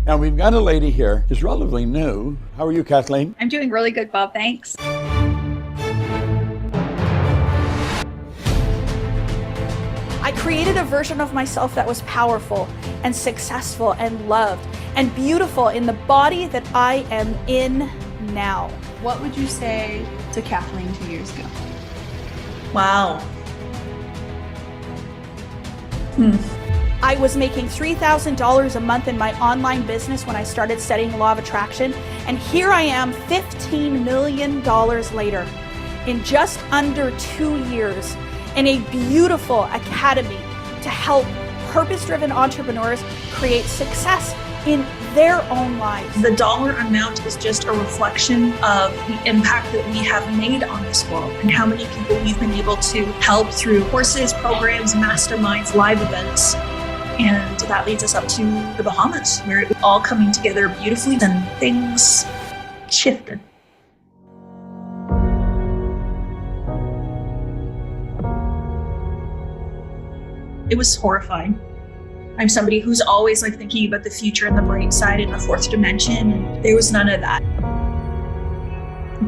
Now we've got a lady here who's relatively new. How are you, Kathleen? I'm doing really good, Bob. Thanks. I created a version of myself that was powerful and successful and loved and beautiful in the body that I am in now. What would you say to Kathleen 2 years ago? Wow. I was making $3,000 a month in my online business when I started studying law of attraction. And here I am $15 million later in just under 2 years in a beautiful academy to help purpose-driven entrepreneurs create success in their own lives. The dollar amount is just a reflection of the impact that we have made on this world and how many people we've been able to help through courses, programs, masterminds, live events. And that leads us up to the Bahamas, where it was all coming together beautifully and things shifted. It was horrifying. I'm somebody who's always thinking about the future and the bright side and the fourth dimension, and there was none of that.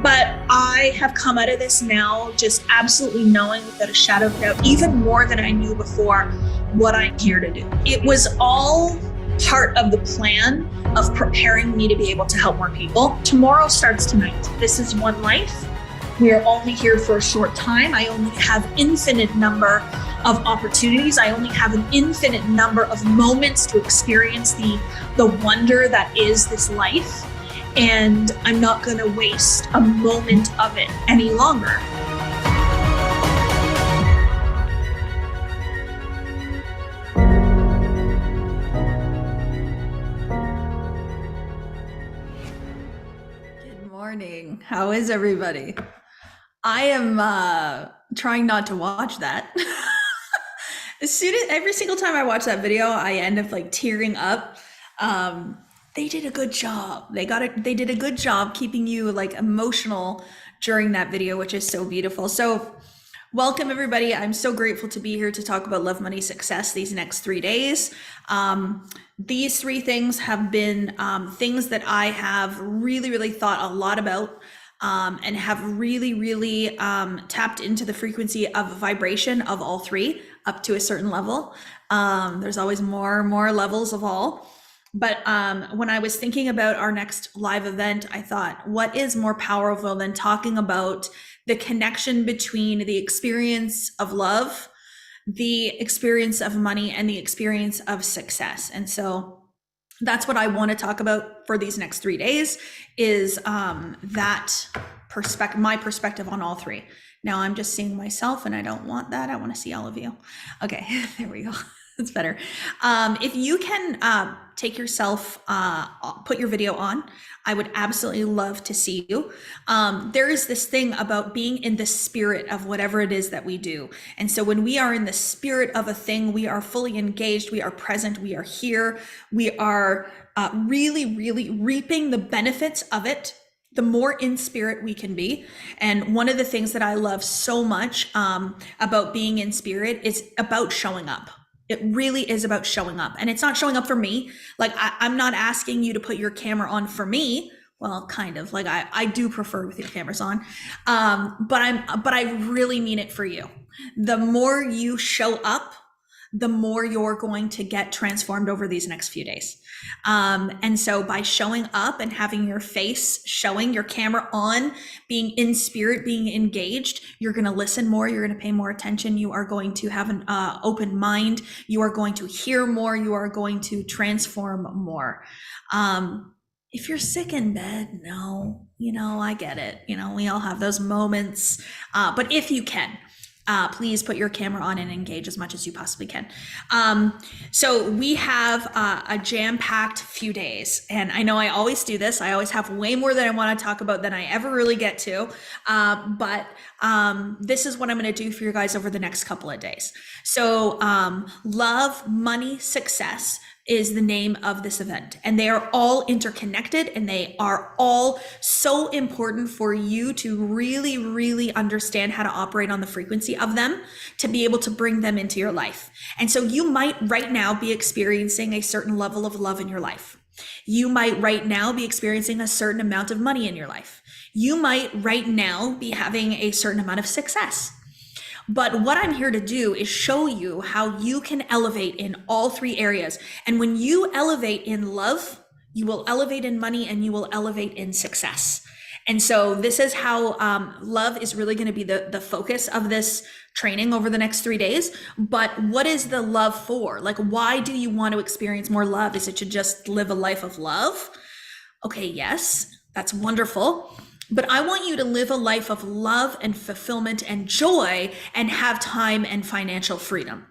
But I have come out of this now just absolutely knowing without a shadow of doubt, even more than I knew before, what I'm here to do. It was all part of the plan of preparing me to be able to help more people. Tomorrow starts tonight. This is one life. We are only here for a short time. I only have infinite number of opportunities. I only have an infinite number of moments to experience the wonder that is this life. And I'm not going to waste a moment of it any longer. Good morning. How is everybody? I am trying not to watch that. Every single time I watch that video, I end up tearing up. They did a good job. They did a good job keeping you emotional during that video, which is so beautiful. So welcome everybody. I'm so grateful to be here to talk about love, money, success these next 3 days. These 3 things have been things that I have really thought a lot about and have really tapped into the frequency of vibration of all 3 up to a certain level. There's always more levels of all. But when I was thinking about our next live event, I thought, what is more powerful than talking about the connection between the experience of love, the experience of money, and the experience of success? And so that's what I want to talk about for these next 3 days is my perspective on all 3. Now I'm just seeing myself and I don't want that. I want to see all of you. Okay, there we go. That's better. If you can take yourself, put your video on, I would absolutely love to see you. There is this thing about being in the spirit of whatever it is that we do. And so when we are in the spirit of a thing, we are fully engaged, we are present, we are here, we are really reaping the benefits of it. The more in spirit we can be. And one of the things that I love so much about being in spirit is about showing up. It really is about showing up. And it's not showing up for me. I'm not asking you to put your camera on for me. Well, kind of. I do prefer with your cameras on. But I really mean it for you. The more you show up, the more you're going to get transformed over these next few days. And so by showing up and having your face showing, your camera on, being in spirit, being engaged, you're going to listen more, you're going to pay more attention, you are going to have an open mind, you are going to hear more, you are going to transform more. If you're sick in bed, no, I get it. We all have those moments, but if you can, please put your camera on and engage as much as you possibly can. So we have a jam-packed few days, and I know I always do this. I always have way more that I want to talk about than I ever really get to. But this is what I'm going to do for you guys over the next couple of days. So love, money, success is the name of this event. And they are all interconnected, and they are all so important for you to really, really understand how to operate on the frequency of them, to be able to bring them into your life. And so you might right now be experiencing a certain level of love in your life. You might right now be experiencing a certain amount of money in your life. You might right now be having a certain amount of success. But what I'm here to do is show you how you can elevate in all three areas. And when you elevate in love, you will elevate in money, and you will elevate in success. And so this is how love is really going to be the focus of this training over the next 3 days. But what is the love for? Like, why do you want to experience more love? Is it to just live a life of love? Okay, yes, that's wonderful. But I want you to live a life of love and fulfillment and joy, and have time and financial freedom.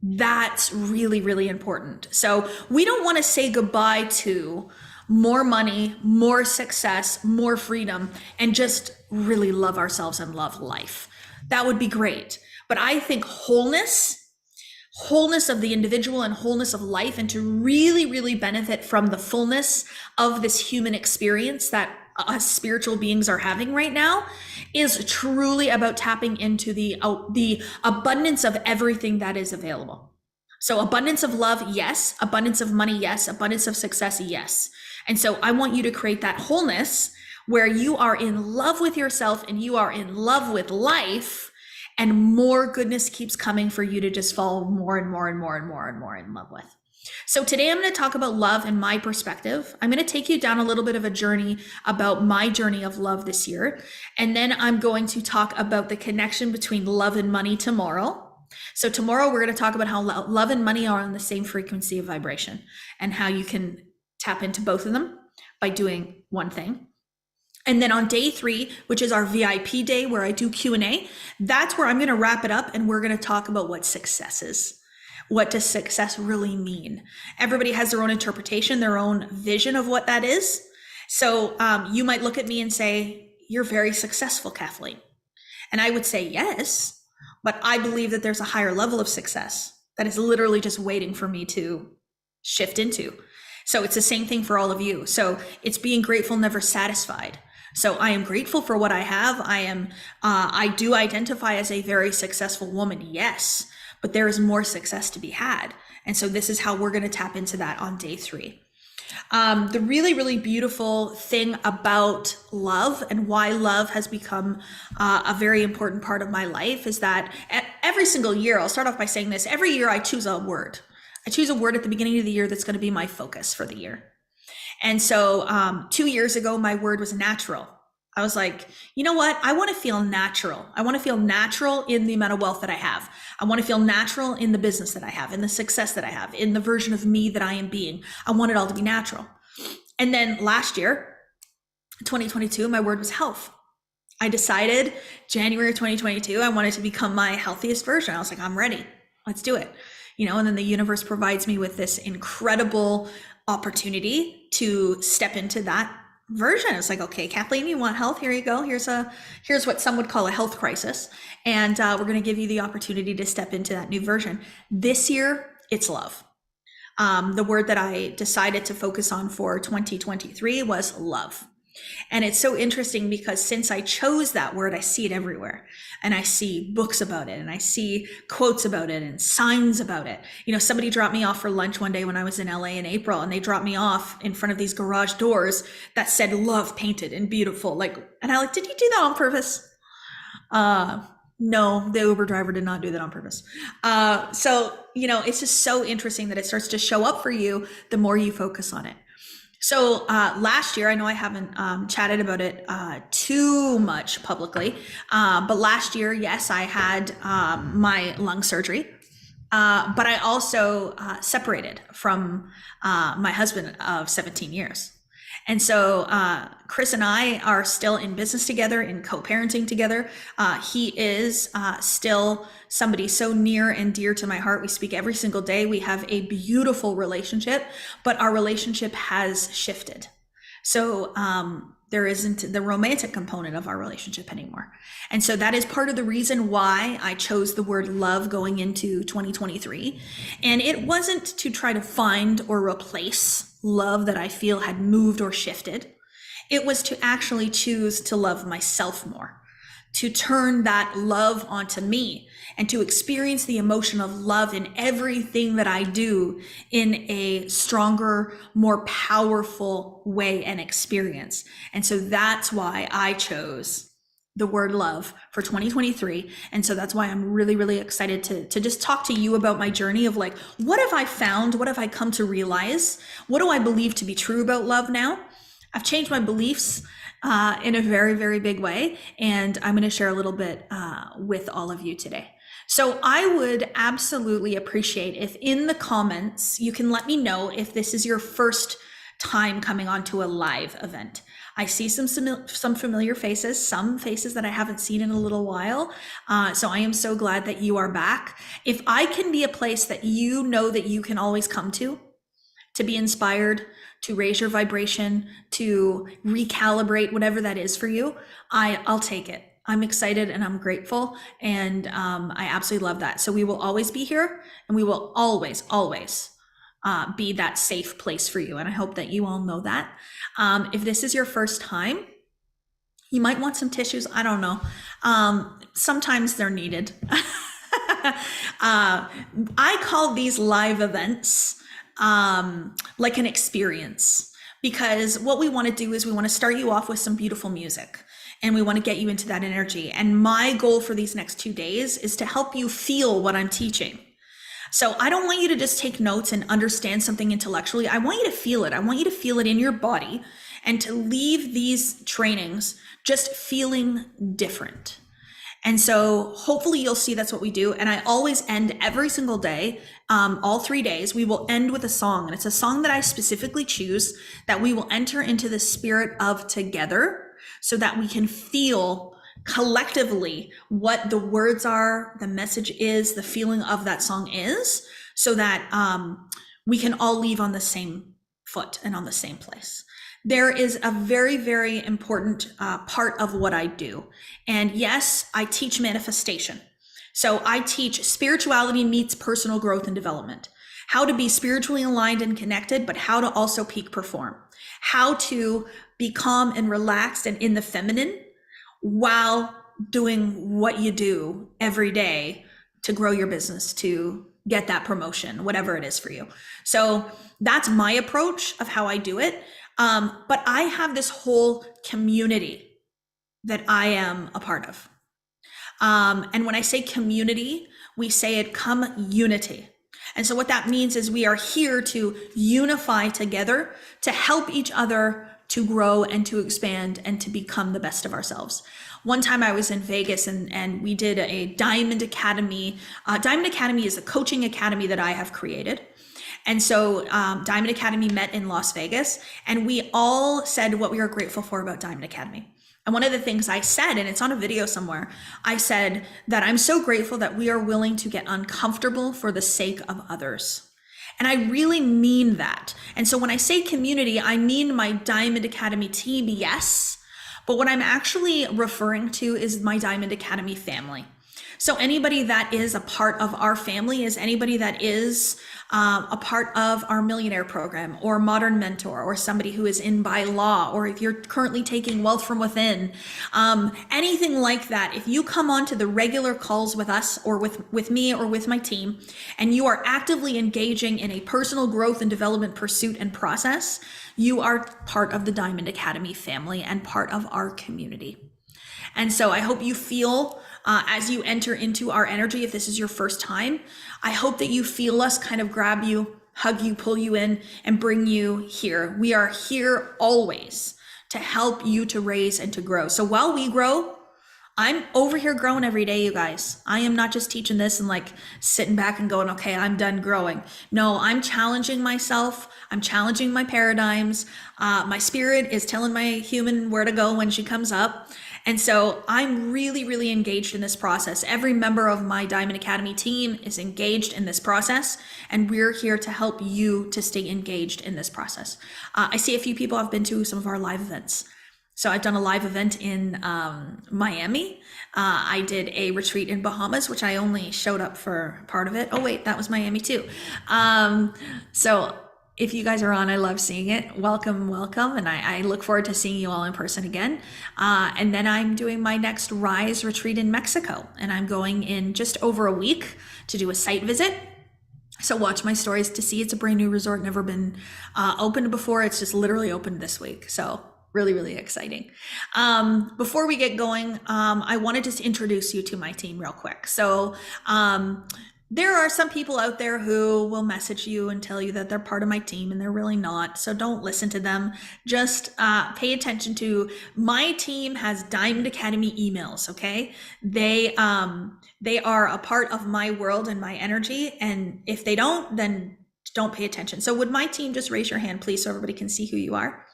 That's really, really important. So we don't want to say goodbye to more money, more success, more freedom, and just really love ourselves and love life. That would be great. But I think wholeness of the individual and wholeness of life, and to really, really benefit from the fullness of this human experience that us spiritual beings are having right now, is truly about tapping into the abundance of everything that is available. So abundance of love, yes. Abundance of money, yes. Abundance of success, yes. And so I want you to create that wholeness where you are in love with yourself and you are in love with life, and more goodness keeps coming for you to just fall more and more and more and more and more in love with. So today I'm going to talk about love and my perspective. I'm going to take you down a little bit of a journey about my journey of love this year. And then I'm going to talk about the connection between love and money tomorrow. So tomorrow we're going to talk about how love and money are on the same frequency of vibration, and how you can tap into both of them by doing one thing. And then on day 3, which is our VIP day where I do Q&A, that's where I'm going to wrap it up, and we're going to talk about what success is. What does success really mean? Everybody has their own interpretation, their own vision of what that is. So you might look at me and say, "You're very successful, Kathleen." And I would say, yes, but I believe that there's a higher level of success that is literally just waiting for me to shift into. So it's the same thing for all of you. So it's being grateful, never satisfied. So I am grateful for what I have. I do identify as a very successful woman, yes, but there is more success to be had. And so this is how we're going to tap into that on day 3. The really, really beautiful thing about love, and why love has become a very important part of my life, is that every single year, I'll start off by saying this, every year I choose a word. I choose a word at the beginning of the year that's going to be my focus for the year. And so 2 years ago, my word was natural. I was like, you know what? I want to feel natural. I want to feel natural in the amount of wealth that I have. I want to feel natural in the business that I have, in the success that I have, in the version of me that I am being. I want it all to be natural. And then last year, 2022, my word was health. I decided January 2022, I wanted to become my healthiest version. I was like, I'm ready. Let's do it. And then the universe provides me with this incredible opportunity to step into that version. It's like, okay, Kathleen, you want health? Here you go. Here's what some would call a health crisis. And we're going to give you the opportunity to step into that new version. This year, it's love. The word that I decided to focus on for 2023 was love. And it's so interesting because since I chose that word, I see it everywhere. And I see books about it, and I see quotes about it, and signs about it. Somebody dropped me off for lunch one day when I was in LA in April, and they dropped me off in front of these garage doors that said love painted and beautiful. And I did you do that on purpose? No, the Uber driver did not do that on purpose. So it's just so interesting that it starts to show up for you the more you focus on it. So last year, I know I haven't chatted about it too much publicly, but last year, yes, I had my lung surgery, but I also separated from my husband of 17 years. And so Chris and I are still in business together, in co-parenting together. He is still somebody so near and dear to my heart. We speak every single day. We have a beautiful relationship, but our relationship has shifted. So there isn't the romantic component of our relationship anymore. And so that is part of the reason why I chose the word love going into 2023. And it wasn't to try to find or replace love that I feel had moved or shifted. It was to actually choose to love myself more, to turn that love onto me, and to experience the emotion of love in everything that I do in a stronger, more powerful way and experience. And so that's why I chose the word love for 2023. And so that's why I'm really, really excited to just talk to you about my journey of like, what have I found? What have I come to realize? What do I believe to be true about love now? I've changed my beliefs in a very, very big way. And I'm going to share a little bit with all of you today. So I would absolutely appreciate if in the comments, you can let me know if this is your first time coming onto a live event. I see some familiar faces, some faces that I haven't seen in a little while. So I am so glad that you are back. If I can be a place that you know that you can always come to be inspired, to raise your vibration, to recalibrate whatever that is for you, I'll take it. I'm excited and I'm grateful, and I absolutely love that. So we will always be here, and we will always be that safe place for you. And I hope that you all know that. If this is your first time, you might want some tissues. I don't know. Sometimes they're needed. I call these live events like an experience, because what we want to do is we want to start you off with some beautiful music. And we want to get you into that energy. And my goal for these next 2 days is to help you feel what I'm teaching. So I don't want you to just take notes and understand something intellectually. I want you to feel it. I want you to feel it in your body, and to leave these trainings just feeling different. And so hopefully you'll see that's what we do. And I always end every single day, all 3 days, we will end with a song. And it's a song that I specifically choose that we will enter into the spirit of together, so that we can feel collectively what the words are, the message is, the feeling of that song is, so that we can all leave on the same foot and on the same place. There is a very, very important part of what I do. And yes, I teach manifestation. So I teach spirituality meets personal growth and development. How to be spiritually aligned and connected, but how to also peak perform. How to be calm and relaxed and in the feminine while doing what you do every day to grow your business, to get that promotion, whatever it is for you. So that's my approach of how I do it. But I have this whole community that I am a part of. And when I say community, we say it come unity. And so what that means is we are here to unify together, to help each other to grow and to expand and to become the best of ourselves. One time I was in Vegas and we did a Diamond Academy. Diamond Academy is a coaching academy that I have created. And so Diamond Academy met in Las Vegas, and we all said what we were grateful for about Diamond Academy. And one of the things I said, and it's on a video somewhere, I said that I'm so grateful that we are willing to get uncomfortable for the sake of others. And I really mean that. And so when I say community, I mean my Diamond Academy team, yes. But what I'm actually referring to is my Diamond Academy family. So anybody that is a part of our family is anybody that is a part of our millionaire program, or modern mentor, or somebody who is in by law, or if you're currently taking wealth from within, anything like that. If you come on to the regular calls with us, or with me, or with my team, and you are actively engaging in a personal growth and development pursuit and process, you are part of the Diamond Academy family and part of our community. And so I hope you feel, as you enter into our energy, if this is your first time, I hope that you feel us kind of grab you, hug you, pull you in, and bring you here. We are here always to help you to raise and to grow. So while we grow, I'm over here growing every day, you guys. I am not just teaching this and like sitting back and going, okay, I'm done growing. No, I'm challenging myself. I'm challenging my paradigms. My spirit is telling my human where to go when she comes up. And so I'm really, really engaged in this process. Every member of my Diamond Academy team is engaged in this process, and we're here to help you to stay engaged in this process. I see a few people have been to some of our live events. So I've done a live event in Miami. I did a retreat in Bahamas, which I only showed up for part of it. Oh wait, that was Miami too. So if you guys are on, I love seeing it. Welcome, welcome. And I look forward to seeing you all in person again. And then I'm doing my next Rise retreat in Mexico. And I'm going in just over a week to do a site visit. So watch my stories to see. It's a brand new resort, never been opened before. It's just literally opened this week. So really, really exciting. Before we get going, I wanted to introduce you to my team real quick. So there are some people out there who will message you and tell you that they're part of my team, and they're really not. So don't listen to them. Just pay attention to my team has Diamond Academy emails, okay? They are a part of my world and my energy. And if they don't, then don't pay attention. So would my team just raise your hand, please, so everybody can see who you are?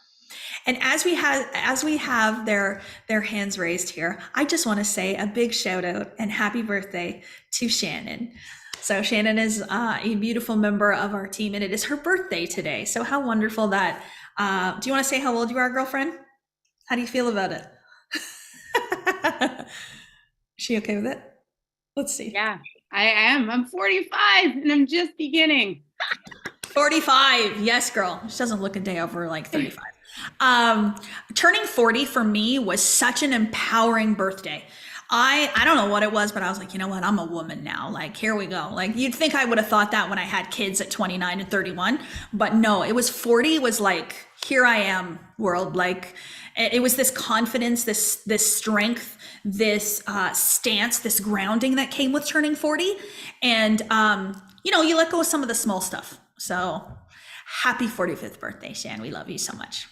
And as we have their hands raised here, I just want to say a big shout out and happy birthday to Shannon. So Shannon is a beautiful member of our team, and it is her birthday today. So how wonderful that. Do you want to say how old you are, girlfriend? How do you feel about it? Is she okay with it? Let's see. Yeah, I am. I'm 45 and I'm just beginning. 45. Yes, girl. She doesn't look a day over like 35. Turning 40 for me was such an empowering birthday. I don't know what it was, but I was like, you know what? I'm a woman now. Like, here we go. Like, you'd think I would have thought that when I had kids at 29 and 31, but no, it was 40 was like, here I am world. Like, it was this confidence, this strength, this stance, this grounding that came with turning 40. And, you let go of some of the small stuff. So happy 45th birthday, Shan. We love you so much.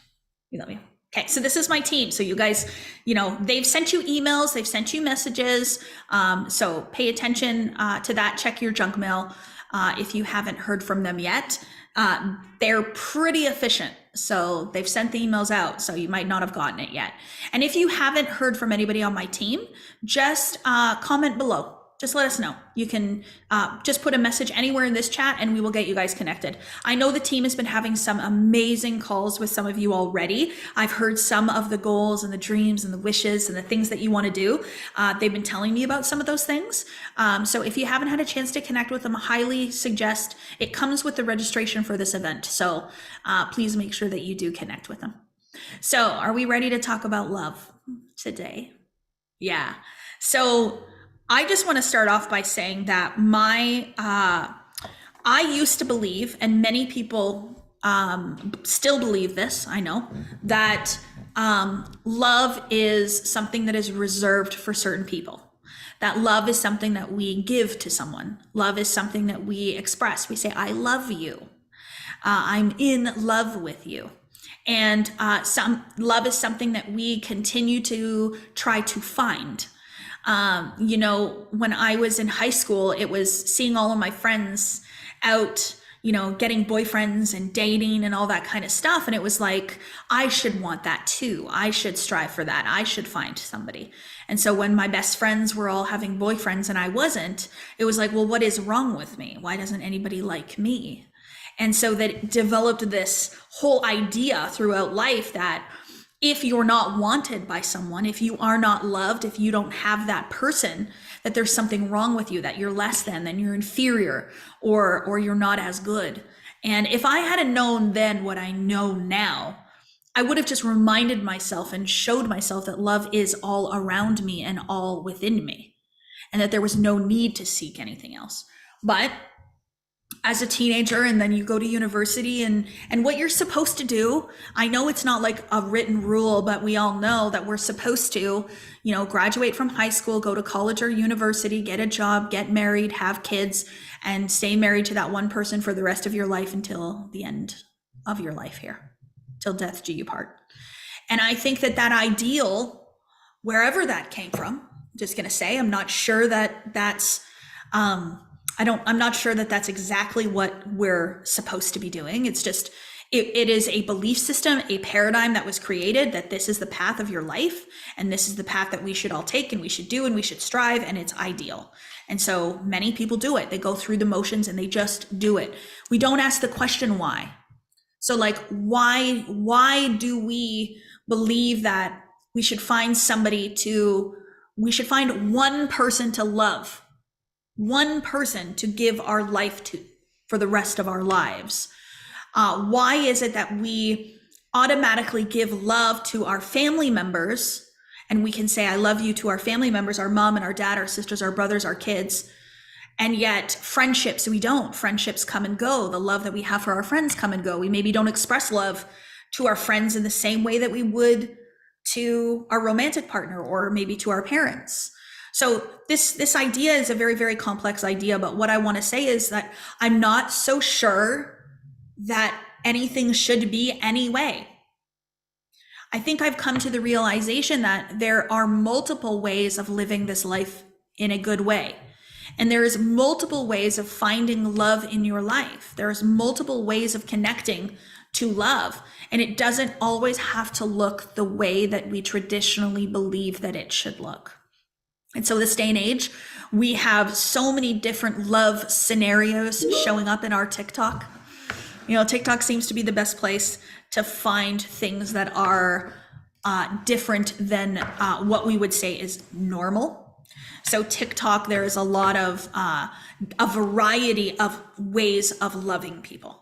We love you. Okay, so this is my team. So you guys, they've sent you emails, they've sent you messages. So pay attention to that. Check your junk mail if you haven't heard from them yet. They're pretty efficient. So they've sent the emails out, so you might not have gotten it yet. And if you haven't heard from anybody on my team, just comment below. Just let us know. You can just put a message anywhere in this chat and we will get you guys connected. I know the team has been having some amazing calls with some of you already. I've heard some of the goals and the dreams and the wishes and the things that you want to do. They've been telling me about some of those things. So if you haven't had a chance to connect with them, I highly suggest it comes with the registration for this event. So please make sure that you do connect with them. So are we ready to talk about love today? Yeah. So I just want to start off by saying that I used to believe, and many people still believe this, I know, that love is something that is reserved for certain people. That love is something that we give to someone. Love is something that we express. We say, I love you. I'm in love with you. And love is something that we continue to try to find. When I was in high school, it was seeing all of my friends out, getting boyfriends and dating and all that kind of stuff. And it was like, I should want that too. I should strive for that. I should find somebody. And so when my best friends were all having boyfriends and I wasn't, it was like, well, what is wrong with me? Why doesn't anybody like me? And so that developed this whole idea throughout life that if you're not wanted by someone, if you are not loved, if you don't have that person, that there's something wrong with you, that you're less than you're inferior, or you're not as good. And if I hadn't known then what I know now, I would have just reminded myself and showed myself that love is all around me and all within me, and that there was no need to seek anything else. But as a teenager, and then you go to university, and what you're supposed to do, I know it's not like a written rule, but we all know that we're supposed to, graduate from high school, go to college or university, get a job, get married, have kids, and stay married to that one person for the rest of your life until the end of your life here, till death do you part. And I think that ideal, wherever that came from, I'm just going to say, I'm not sure that that's, I'm not sure that that's exactly what we're supposed to be doing. It's just, It is a belief system, a paradigm that was created that this is the path of your life, and this is the path that we should all take, and we should do, and we should strive, and it's ideal. And so many people do it. They go through the motions and they just do it. We don't ask the question why. So like, why do we believe that we should find one person to love, one person to give our life to for the rest of our lives? Why is it that we automatically give love to our family members, and we can say, I love you to our family members, our mom and our dad, our sisters, our brothers, our kids, and yet friendships, we don't. Friendships come and go. The love that we have for our friends come and go. We maybe don't express love to our friends in the same way that we would to our romantic partner or maybe to our parents. So this idea is a very, very complex idea, but what I want to say is that I'm not so sure that anything should be any way. I think I've come to the realization that there are multiple ways of living this life in a good way. And there's multiple ways of finding love in your life. There's multiple ways of connecting to love. And it doesn't always have to look the way that we traditionally believe that it should look. And so this day and age, we have so many different love scenarios showing up in our TikTok. TikTok seems to be the best place to find things that are different than what we would say is normal. So TikTok, there is a lot of a variety of ways of loving people.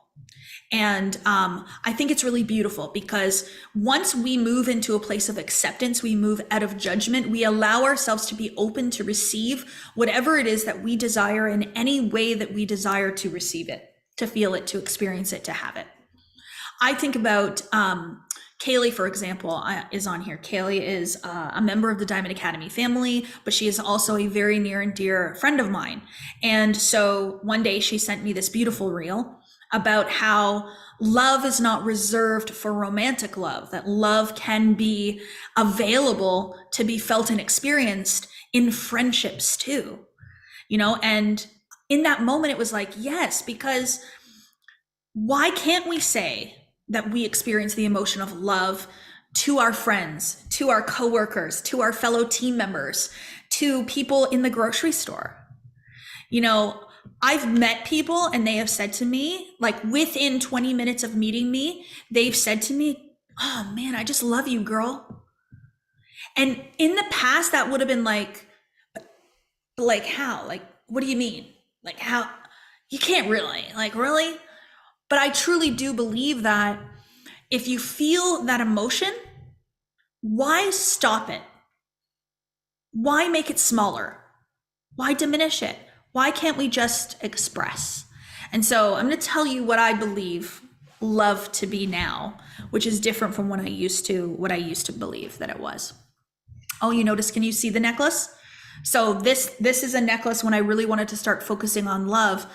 And I think it's really beautiful because once we move into a place of acceptance, we move out of judgment, we allow ourselves to be open to receive whatever it is that we desire in any way that we desire to receive it, to feel it, to experience it, to have it. I think about Kaylee, for example, is on here. Kaylee is a member of the Diamond Academy family, but she is also a very near and dear friend of mine. And so one day she sent me this beautiful reel about how love is not reserved for romantic love, that love can be available to be felt and experienced in friendships too, and in that moment, it was like, yes, because why can't we say that we experience the emotion of love to our friends, to our coworkers, to our fellow team members, to people in the grocery store? I've met people and they have said to me, like within 20 minutes of meeting me, they've said to me, oh man, I just love you, girl. And in the past, that would have been like how? Like, what do you mean? Like how? You can't really, really? But I truly do believe that if you feel that emotion, why stop it? Why make it smaller? Why diminish it? Why can't we just express? And so I'm going to tell you what I believe love to be now, which is different from what I used to believe that it was. Oh, you notice, can you see the necklace? So this is a necklace when I really wanted to start focusing on love.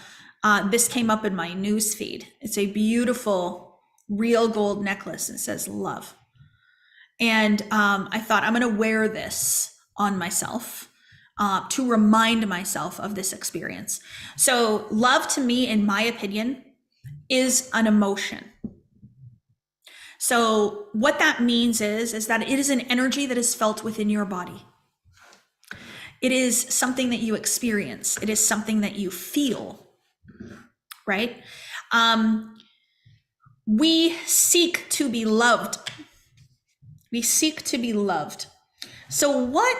This came up in my news feed. It's a beautiful real gold necklace. It says love. And I thought I'm going to wear this on myself to remind myself of this experience. So love to me, in my opinion, is an emotion. So what that means is that it is an energy that is felt within your body. It is something that you experience. It is something that you feel, right? We seek to be loved. We seek to be loved. So what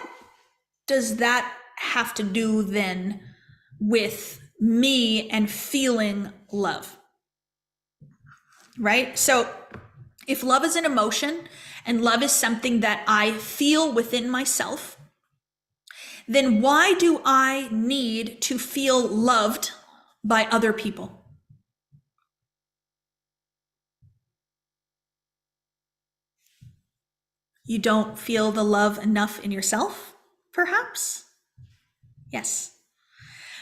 does that have to do then with me and feeling love? Right? So if love is an emotion and love is something that I feel within myself, then why do I need to feel loved by other people? You don't feel the love enough in yourself, perhaps? Yes.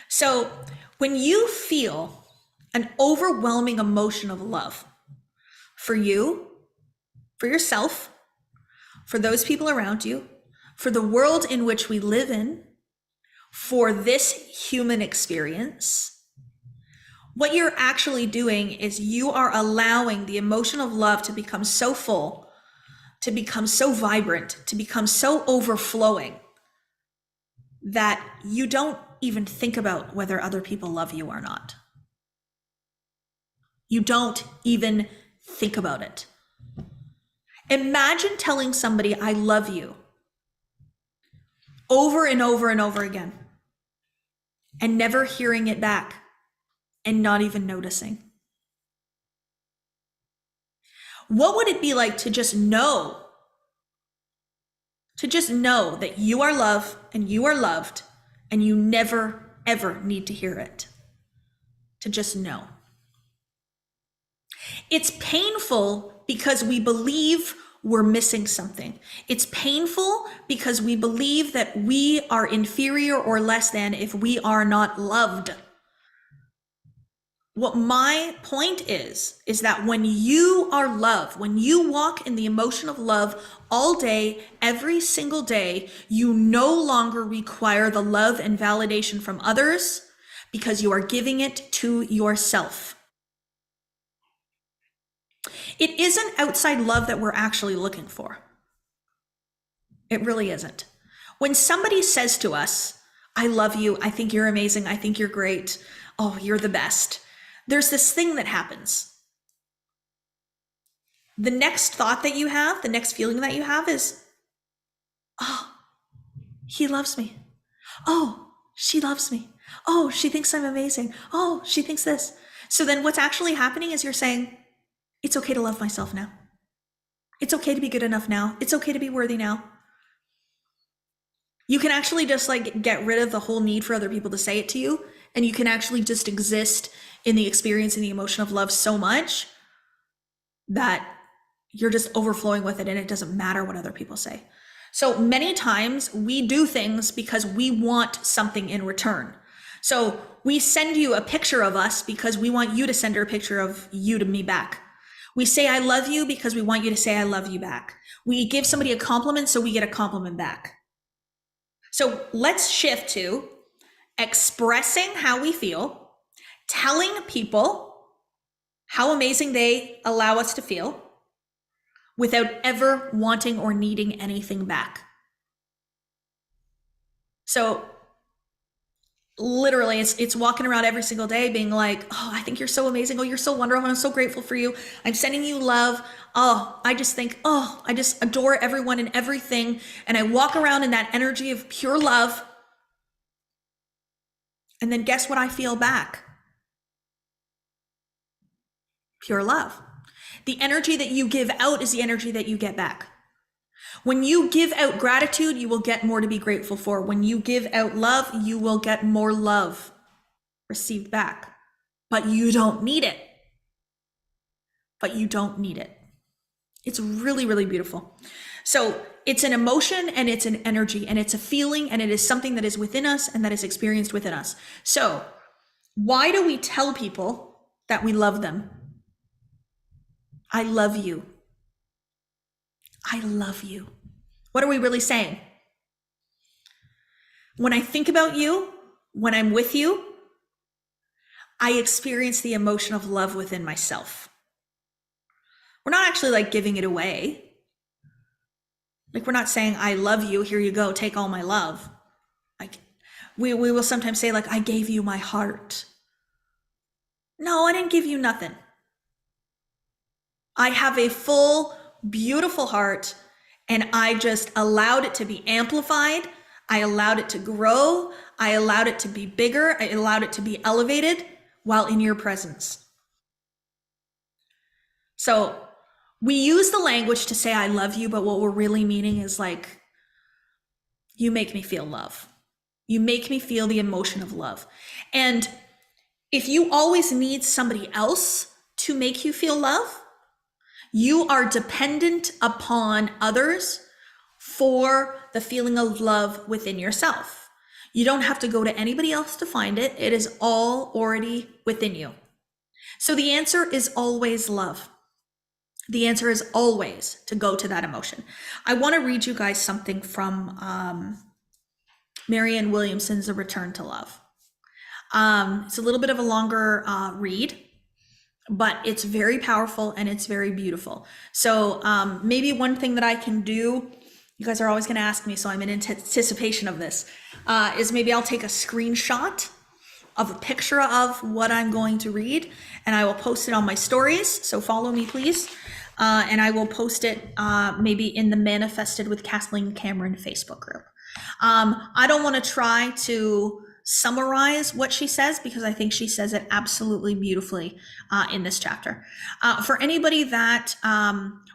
So when you feel an overwhelming emotion of love for you, for yourself, for those people around you, for the world in which we live in, for this human experience, What you're actually doing is you are allowing the emotion of love to become so full, to become so vibrant, to become so overflowing that you don't even think about whether other people love you or not. You don't even think about it. Imagine telling somebody, I love you, over and over and over again, and never hearing it back and not even noticing. What would it be like to just know that you are loved and you are loved and you never, ever need to hear it? To just know. It's painful because we believe we're missing something. It's painful because we believe that we are inferior or less than if we are not loved. What my point is that when you are loved, when you walk in the emotion of love all day, every single day, you no longer require the love and validation from others because you are giving it to yourself. It isn't outside love that we're actually looking for. It really isn't. When somebody says to us, I love you, I think you're amazing, I think you're great, oh, you're the best, there's this thing that happens. The next thought that you have, the next feeling that you have is, oh, he loves me. Oh, she loves me. Oh, she thinks I'm amazing. Oh, she thinks this. So then what's actually happening is you're saying, it's okay to love myself now. It's okay to be good enough now. It's okay to be worthy now. You can actually just like get rid of the whole need for other people to say it to you. And you can actually just exist in the experience and the emotion of love so much that you're just overflowing with it and it doesn't matter what other people say. So many times we do things because we want something in return. So we send you a picture of us because we want you to send her a picture of you to me back. We say, I love you because we want you to say, I love you back. We give somebody a compliment so we get a compliment back. So let's shift to expressing how we feel, telling people how amazing they allow us to feel without ever wanting or needing anything back. So literally it's walking around every single day being like, oh, I think you're so amazing. Oh, you're so wonderful. I'm so grateful for you. I'm sending you love. Oh, I just think, oh, I just adore everyone and everything. And I walk around in that energy of pure love. And then guess what I feel back? Pure love. The energy that you give out is the energy that you get back. When you give out gratitude, you will get more to be grateful for. When you give out love, you will get more love received back. But you don't need it. It's really, really beautiful. So it's an emotion and it's an energy and it's a feeling and it is something that is within us and that is experienced within us. So why do we tell people that we love them? I love you. I love you. What are we really saying? When I think about you, when I'm with you, I experience the emotion of love within myself. We're not actually like giving it away. Like we're not saying, I love you, here you go, take all my love. Like we will sometimes say like, I gave you my heart. No, I didn't give you nothing. I have a full, beautiful heart and I just allowed it to be amplified. I allowed it to grow. I allowed it to be bigger. I allowed it to be elevated while in your presence. So we use the language to say, I love you, but what we're really meaning is like, you make me feel love. You make me feel the emotion of love. And if you always need somebody else to make you feel love, you are dependent upon others for the feeling of love within yourself. You don't have to go to anybody else to find it. It is all already within you. So the answer is always love. The answer is always to go to that emotion. I want to read you guys something from Marianne Williamson's A Return to Love. It's a little bit of a longer read, but it's very powerful and it's very beautiful. So maybe one thing that I can do, you guys are always going to ask me, so I'm in anticipation of this, is maybe I'll take a screenshot of a picture of what I'm going to read, and I will post it on my stories. So follow me, please. And I will post it maybe in the Manifested with Kathleen Cameron Facebook group. I don't want to try to summarize what she says because I think she says it absolutely beautifully in this chapter. For anybody that,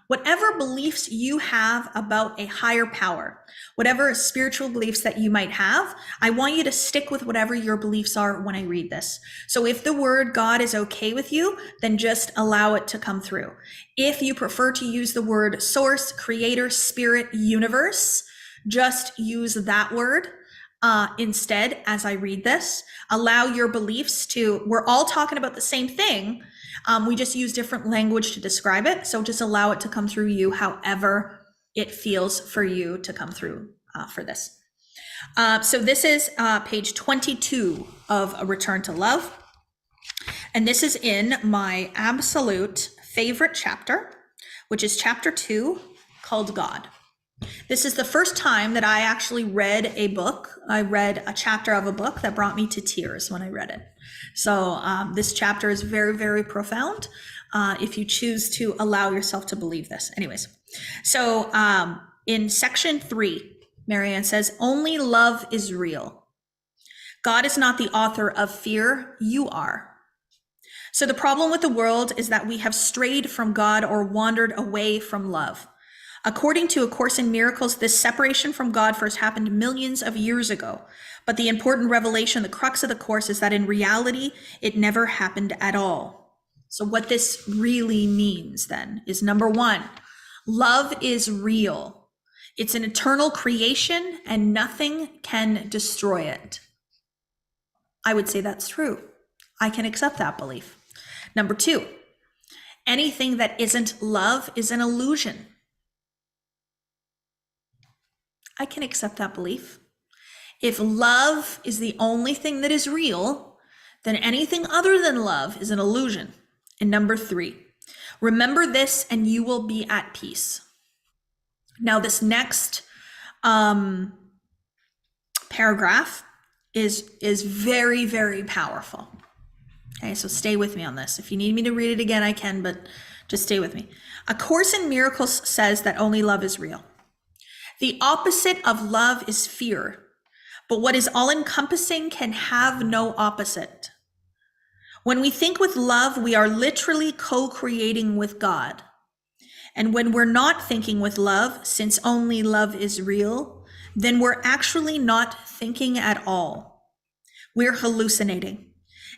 whatever beliefs you have about a higher power, whatever spiritual beliefs that you might have, I want you to stick with whatever your beliefs are when I read this. So if the word God is okay with you, then just allow it to come through. If you prefer to use the word source, creator, spirit, universe, just use that word instead as I read this. Allow your beliefs to, we're all talking about the same thing. We just use different language to describe it. So just allow it to come through you however it feels for you to come through for this. So this is page 22 of A Return to Love. And this is in my absolute favorite chapter, which is chapter 2, called God. This is the first time that I actually read a book. I read a chapter of a book that brought me to tears when I read it. So this chapter is very, very profound if you choose to allow yourself to believe this. Anyways, so in section 3, Marianne says, only love is real. God is not the author of fear, you are. So the problem with the world is that we have strayed from God or wandered away from love. According to A Course in Miracles, this separation from God first happened millions of years ago. But the important revelation, the crux of the Course, is that in reality, it never happened at all. So what this really means then is, number one, love is real. It's an eternal creation and nothing can destroy it. I would say that's true. I can accept that belief. Number two, anything that isn't love is an illusion. I can accept that belief. If love is the only thing that is real, then anything other than love is an illusion. And number three, remember this and you will be at peace. Now this next paragraph is very, very powerful. Okay, so stay with me on this. If you need me to read it again, I can, but just stay with me. A Course in Miracles says that only love is real. The opposite of love is fear, but what is all-encompassing can have no opposite. When we think with love, we are literally co-creating with God. And when we're not thinking with love, since only love is real, then we're actually not thinking at all. We're hallucinating.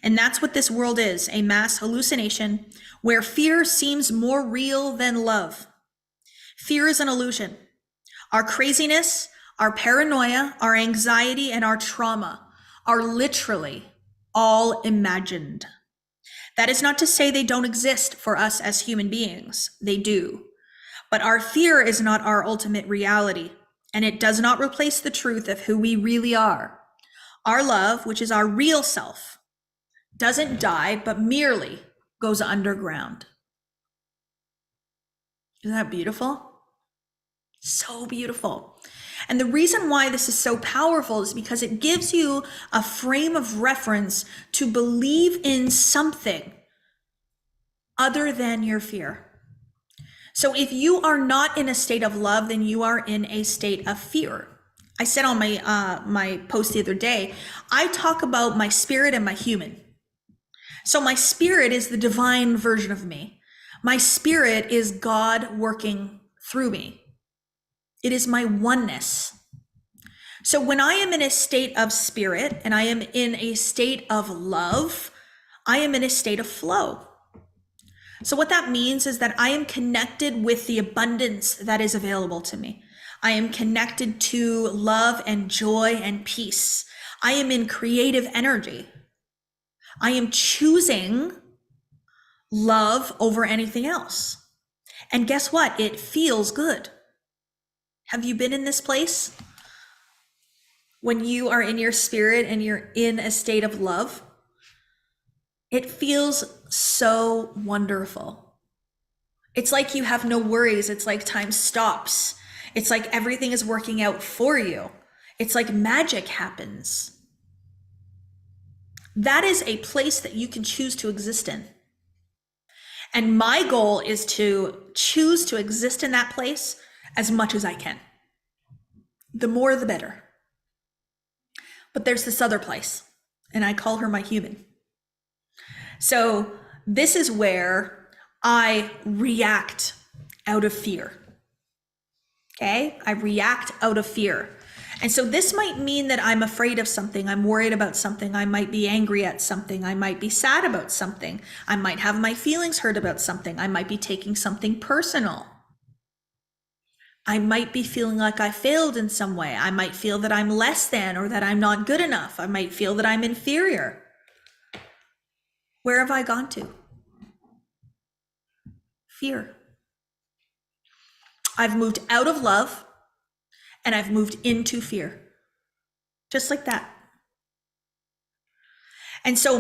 And that's what this world is, a mass hallucination where fear seems more real than love. Fear is an illusion. Our craziness, our paranoia, our anxiety, and our trauma are literally all imagined. That is not to say they don't exist for us as human beings. They do. But our fear is not our ultimate reality, and it does not replace the truth of who we really are. Our love, which is our real self, doesn't die, but merely goes underground. Isn't that beautiful? So beautiful. And the reason why this is so powerful is because it gives you a frame of reference to believe in something other than your fear. So if you are not in a state of love, then you are in a state of fear. I said on my post the other day, I talk about my spirit and my human. So my spirit is the divine version of me. My spirit is God working through me. It is my oneness. So when I am in a state of spirit and I am in a state of love, I am in a state of flow. So what that means is that I am connected with the abundance that is available to me. I am connected to love and joy and peace. I am in creative energy. I am choosing love over anything else. And guess what? It feels good. Have you been in this place? When you are in your spirit and you're in a state of love, It feels so wonderful. It's like you have no worries. It's like time stops. It's like everything is working out for you. It's like magic happens. That is a place that you can choose to exist in. And my goal is to choose to exist in that place as much as I can. The more, the better. But there's this other place, and I call her my human. So this is where I react out of fear. Okay? I react out of fear. And so this might mean that I'm afraid of something, I'm worried about something, I might be angry at something, I might be sad about something, I might have my feelings hurt about something, I might be taking something personal. I might be feeling like I failed in some way. I might feel that I'm less than or that I'm not good enough. I might feel that I'm inferior. Where have I gone to? Fear. I've moved out of love and I've moved into fear. Just like that. And so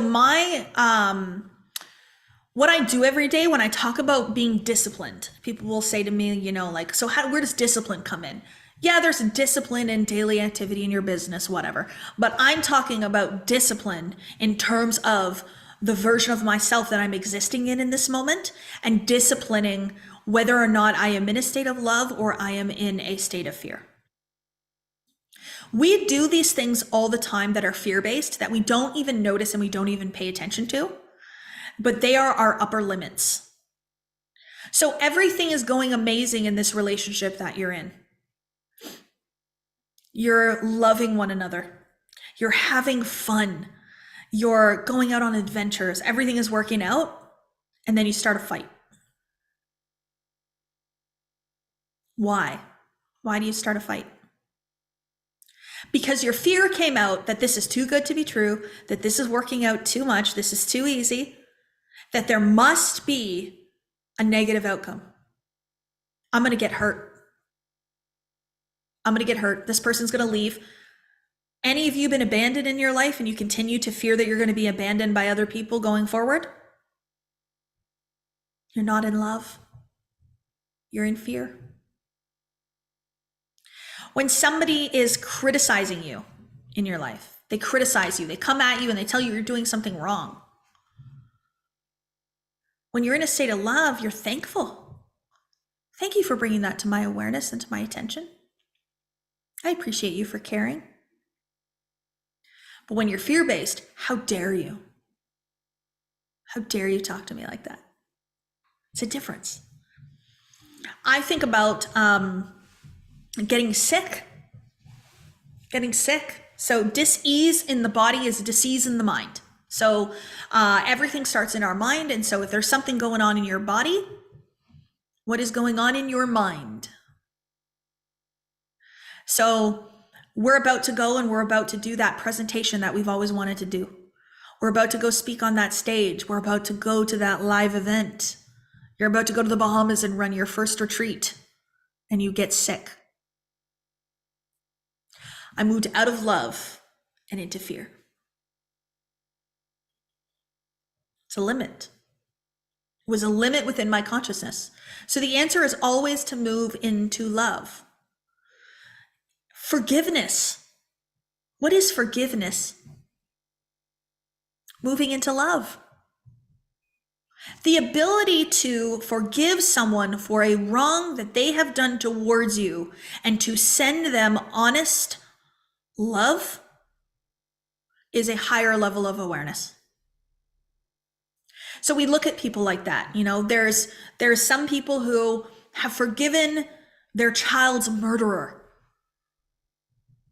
what I do every day when I talk about being disciplined, people will say to me, like, so where does discipline come in? Yeah, there's discipline in daily activity in your business, whatever. But I'm talking about discipline in terms of the version of myself that I'm existing in this moment, and disciplining whether or not I am in a state of love or I am in a state of fear. We do these things all the time that are fear-based, that we don't even notice and we don't even pay attention to, but they are our upper limits. So everything is going amazing in this relationship that you're in. You're loving one another. You're having fun. You're going out on adventures. Everything is working out. And then you start a fight. Why? Why do you start a fight? Because your fear came out that this is too good to be true, that this is working out too much, this is too easy, that there must be a negative outcome. I'm going to get hurt. I'm going to get hurt. This person's going to leave. Any of you been abandoned in your life and you continue to fear that you're going to be abandoned by other people going forward? You're not in love. You're in fear. When somebody is criticizing you in your life, they criticize you, they come at you and they tell you you're doing something wrong. When you're in a state of love, you're thankful. Thank you for bringing that to my awareness and to my attention. I appreciate you for caring. But when you're fear-based, how dare you? How dare you talk to me like that? It's a difference. I think about getting sick. So dis-ease in the body is disease in the mind. So everything starts in our mind. And so if there's something going on in your body, what is going on in your mind? So we're about to go and we're about to do that presentation that we've always wanted to do. We're about to go speak on that stage. We're about to go to that live event. You're about to go to the Bahamas and run your first retreat, and you get sick. I moved out of love and into fear. It's a limit. It was a limit within my consciousness. So the answer is always to move into love. Forgiveness. What is forgiveness? Moving into love. The ability to forgive someone for a wrong that they have done towards you and to send them honest love is a higher level of awareness. So we look at people like that. There's some people who have forgiven their child's murderer.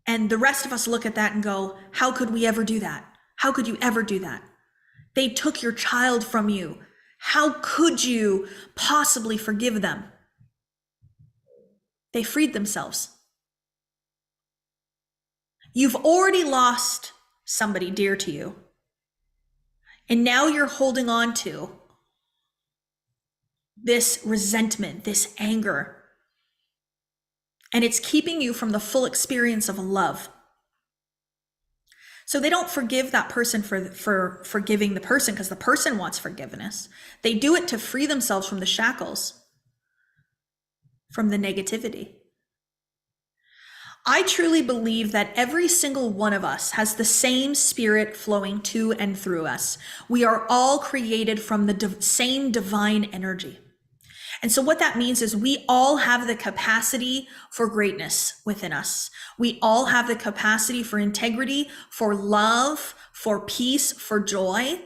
And the rest of us look at that and go, how could we ever do that? How could you ever do that? They took your child from you. How could you possibly forgive them? They freed themselves. You've already lost somebody dear to you. And now you're holding on to this resentment, this anger. And it's keeping you from the full experience of love. So they don't forgive that person for forgiving the person because the person wants forgiveness. They do it to free themselves from the shackles, from the negativity. I truly believe that every single one of us has the same spirit flowing to and through us. We are all created from the same divine energy. And so what that means is we all have the capacity for greatness within us. We all have the capacity for integrity, for love, for peace, for joy.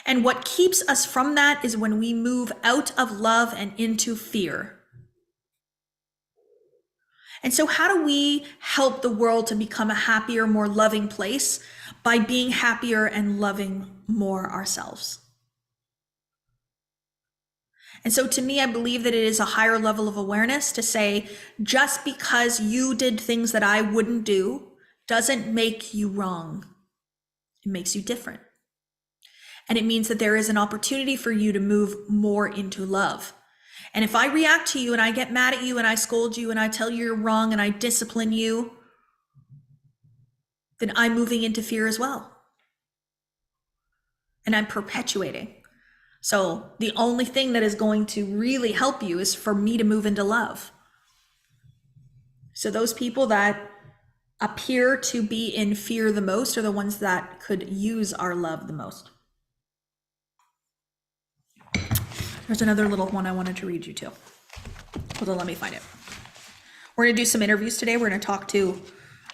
And what keeps us from that is when we move out of love and into fear. And so how do we help the world to become a happier, more loving place? By being happier and loving more ourselves. And so to me, I believe that it is a higher level of awareness to say, just because you did things that I wouldn't do doesn't make you wrong. It makes you different. And it means that there is an opportunity for you to move more into love. And if I react to you and I get mad at you and I scold you and I tell you you're wrong and I discipline you, then I'm moving into fear as well. And I'm perpetuating. So the only thing that is going to really help you is for me to move into love. So those people that appear to be in fear the most are the ones that could use our love the most. There's another little one I wanted to read you to. Hold on, let me find it. We're going to do some interviews today. We're going to talk to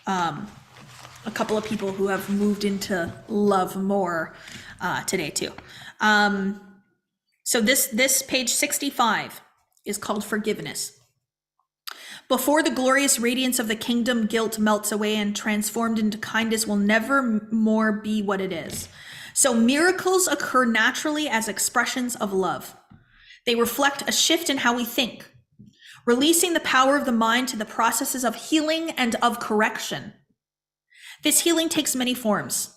a couple of people who have moved into love more today too. So this page 65 is called Forgiveness. Before the glorious radiance of the kingdom, guilt melts away and transformed into kindness will never more be what it is. So miracles occur naturally as expressions of love. They reflect a shift in how we think, releasing the power of the mind to the processes of healing and of correction. This healing takes many forms.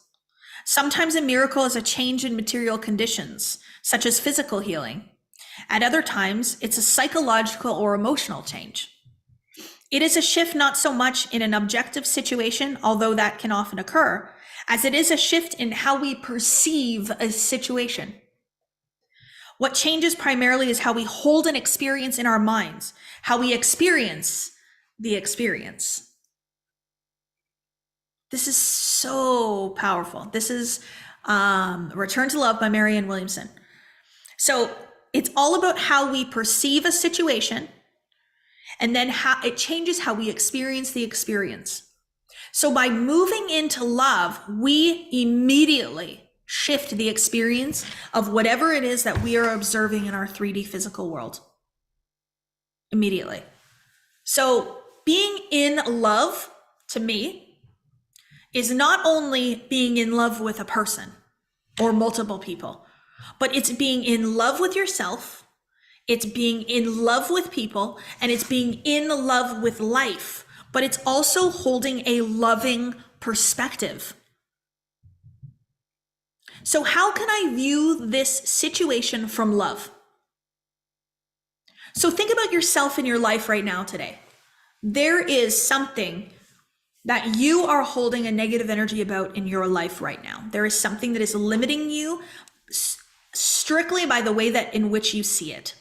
Sometimes a miracle is a change in material conditions, such as physical healing. At other times, it's a psychological or emotional change. It is a shift not so much in an objective situation, although that can often occur, as it is a shift in how we perceive a situation. What changes primarily is how we hold an experience in our minds, how we experience the experience. This is so powerful. This is Return to Love by Marianne Williamson. So it's all about how we perceive a situation and then how it changes how we experience the experience. So by moving into love, we immediately shift the experience of whatever it is that we are observing in our 3D physical world. Immediately. So being in love, to me, is not only being in love with a person or multiple people, but it's being in love with yourself, it's being in love with people, and it's being in love with life, but it's also holding a loving perspective. So how can I view this situation from love? So think about yourself in your life right now today. There is something that you are holding a negative energy about in your life right now. There is something that is limiting you strictly by the way that in which you see it.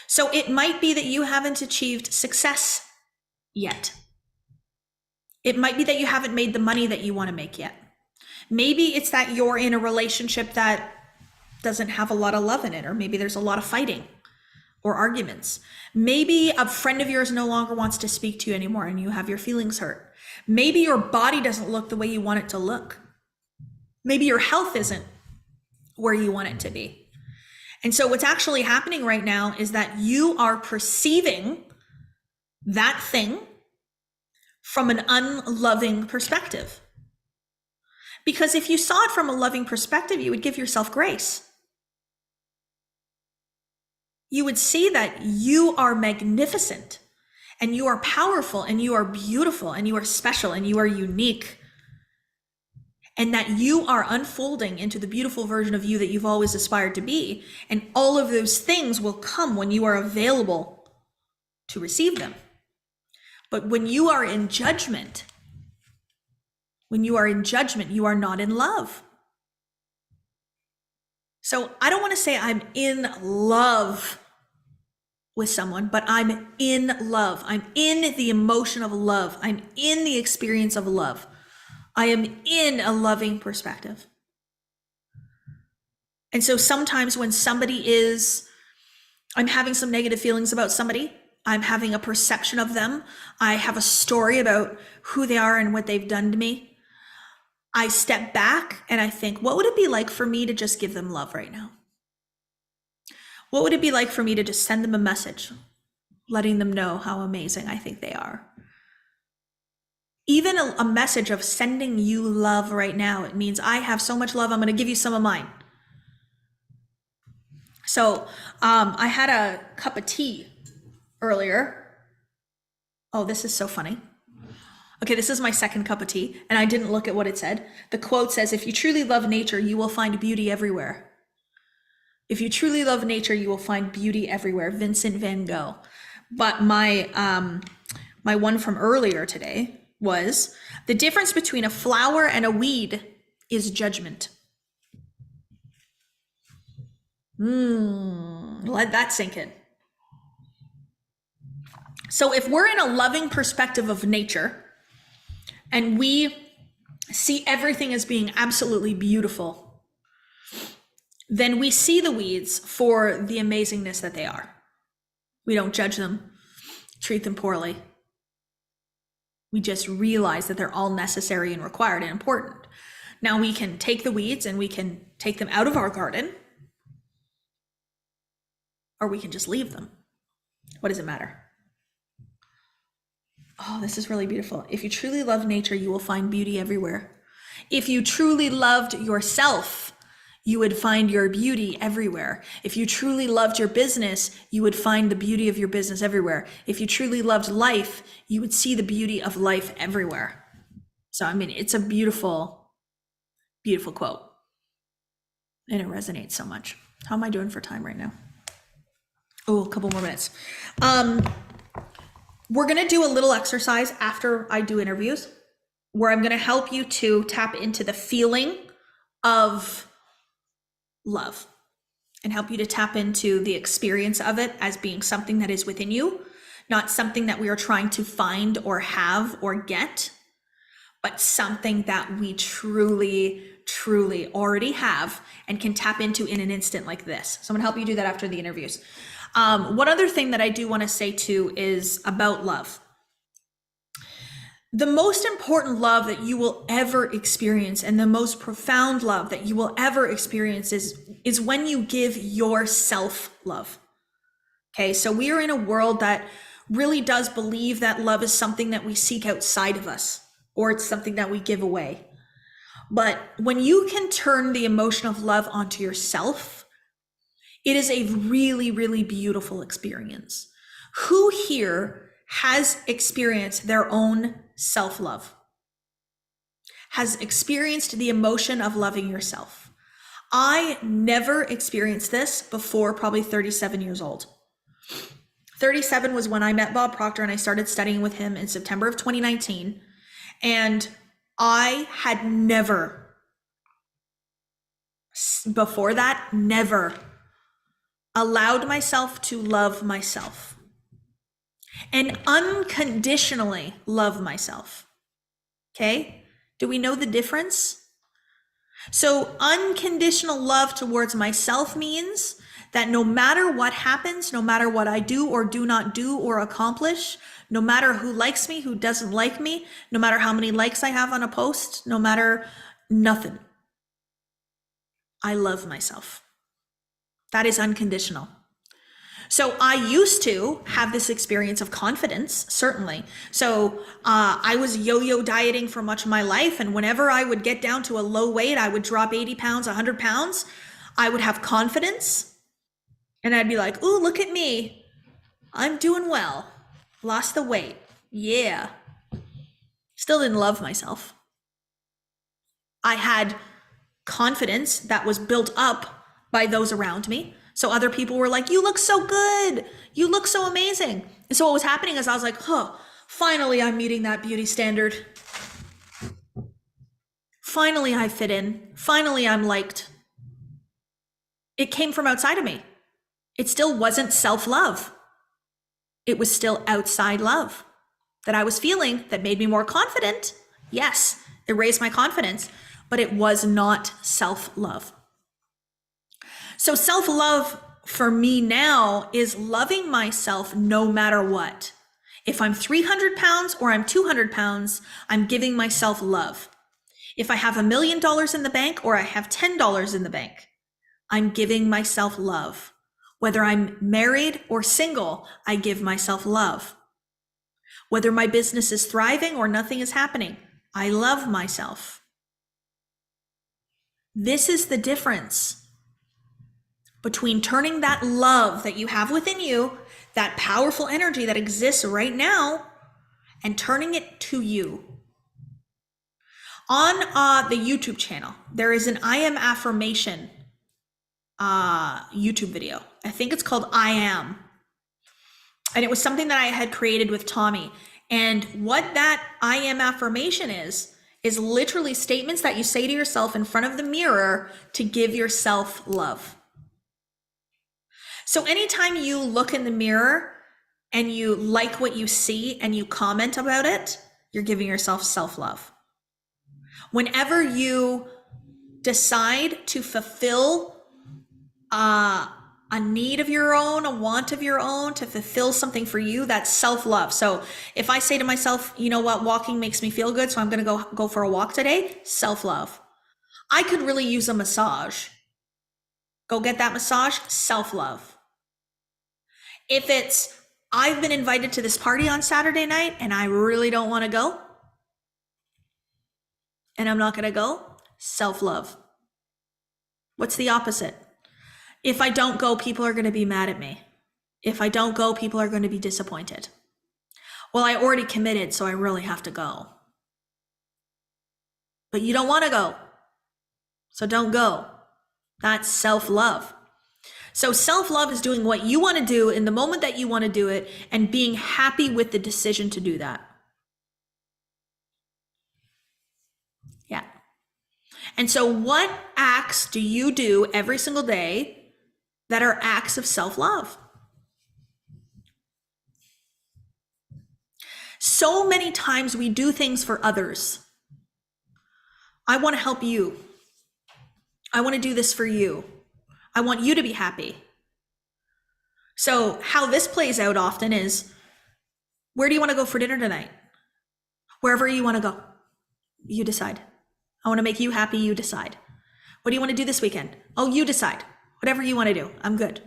So it might be that you haven't achieved success yet. It might be that you haven't made the money that you want to make yet. Maybe it's that you're in a relationship that doesn't have a lot of love in it, or maybe there's a lot of fighting or arguments. Maybe a friend of yours no longer wants to speak to you anymore and you have your feelings hurt. Maybe your body doesn't look the way you want it to look. Maybe your health isn't where you want it to be. And so what's actually happening right now is that you are perceiving that thing from an unloving perspective. Because if you saw it from a loving perspective, you would give yourself grace. You would see that you are magnificent and you are powerful and you are beautiful and you are special and you are unique. And that you are unfolding into the beautiful version of you that you've always aspired to be. And all of those things will come when you are available to receive them. But when you are in judgment, When you are in judgment, you are not in love. So I don't want to say I'm in love with someone, but I'm in love. I'm in the emotion of love. I'm in the experience of love. I am in a loving perspective. And so sometimes when I'm having some negative feelings about somebody, I'm having a perception of them, I have a story about who they are and what they've done to me, I step back and I think, what would it be like for me to just give them love right now? What would it be like for me to just send them a message, letting them know how amazing I think they are? Even a message of sending you love right now, it means I have so much love, I'm going to give you some of mine. So I had a cup of tea earlier. Oh, this is so funny. Okay, this is my second cup of tea, and I didn't look at what it said. The quote says, if you truly love nature, you will find beauty everywhere. If you truly love nature, you will find beauty everywhere. Vincent van Gogh. But my one from earlier today was, the difference between a flower and a weed is judgment. Let that sink in. So if we're in a loving perspective of nature and we see everything as being absolutely beautiful, then we see the weeds for the amazingness that they are. We don't judge them, treat them poorly. We just realize that they're all necessary and required and important. Now we can take the weeds and we can take them out of our garden, or we can just leave them. What does it matter? Oh, this is really beautiful. If you truly love nature, you will find beauty everywhere. If you truly loved yourself, you would find your beauty everywhere. If you truly loved your business, you would find the beauty of your business everywhere. If you truly loved life, you would see the beauty of life everywhere. So, I mean, it's a beautiful, beautiful quote. And it resonates so much. How am I doing for time right now? Oh, a couple more minutes. We're going to do a little exercise after I do interviews where I'm going to help you to tap into the feeling of love and help you to tap into the experience of it as being something that is within you, not something that we are trying to find or have or get, but something that we truly, truly already have and can tap into in an instant like this. So I'm going to help you do that after the interviews. One other thing that I do want to say too is about love. The most important love that you will ever experience and the most profound love that you will ever experience is when you give yourself love. Okay, so we are in a world that really does believe that love is something that we seek outside of us, or it's something that we give away. But when you can turn the emotion of love onto yourself, it is a really, really beautiful experience. Who here has experienced their own self-love? Has experienced the emotion of loving yourself? I never experienced this before probably 37 years old. 37 was when I met Bob Proctor and I started studying with him in September of 2019. And I had never, before that, never allowed myself to love myself and unconditionally love myself. Okay? Do we know the difference? So unconditional love towards myself means that no matter what happens, no matter what I do or do not do or accomplish, no matter who likes me, who doesn't like me, no matter how many likes I have on a post, no matter nothing, I love myself. That is unconditional. So I used to have this experience of confidence, certainly. So I was yo-yo dieting for much of my life. And whenever I would get down to a low weight, I would drop 80 pounds, 100 pounds. I would have confidence. And I'd be like, ooh, look at me. I'm doing well. Lost the weight. Yeah. Still didn't love myself. I had confidence that was built up by those around me. So other people were like, you look so good. You look so amazing. And so what was happening is I was like, finally I'm meeting that beauty standard. finally I fit in. Finally I'm liked. It came from outside of me. It still wasn't self-love. It was still outside love that I was feeling that made me more confident. Yes, it raised my confidence, but it was not self-love. So self-love for me now is loving myself no matter what. If I'm 300 pounds or I'm 200 pounds, I'm giving myself love. If I have $1 million in the bank or I have $10 in the bank, I'm giving myself love. Whether I'm married or single, I give myself love. Whether my business is thriving or nothing is happening, I love myself. This is the difference between turning that love that you have within you, that powerful energy that exists right now, and turning it to you. On the YouTube channel, there is an I am affirmation YouTube video. I think it's called I Am. And it was something that I had created with Tommy. And what that I am affirmation is literally statements that you say to yourself in front of the mirror to give yourself love. So anytime you look in the mirror and you like what you see and you comment about it, you're giving yourself self-love. Whenever you decide to fulfill a need of your own, a want of your own, to fulfill something for you, that's self-love. So if I say to myself, you know what, walking makes me feel good, so I'm going to go for a walk today, self-love. I could really use a massage. Go get that massage, self-love. If it's, I've been invited to this party on Saturday night and I really don't want to go, and I'm not going to go, self-love. What's the opposite? If I don't go, people are going to be mad at me. If I don't go, people are going to be disappointed. Well, I already committed, so I really have to go. But you don't want to go, so don't go. That's self-love. So self-love is doing what you want to do in the moment that you want to do it and being happy with the decision to do that. Yeah. And so what acts do you do every single day that are acts of self-love? So many times we do things for others. I want to help you. I want to do this for you. I want you to be happy. So how this plays out often is, where do you want to go for dinner tonight? Wherever you want to go, you decide. I want to make you happy, you decide. What do you want to do this weekend? Oh, you decide. Whatever you want to do, I'm good.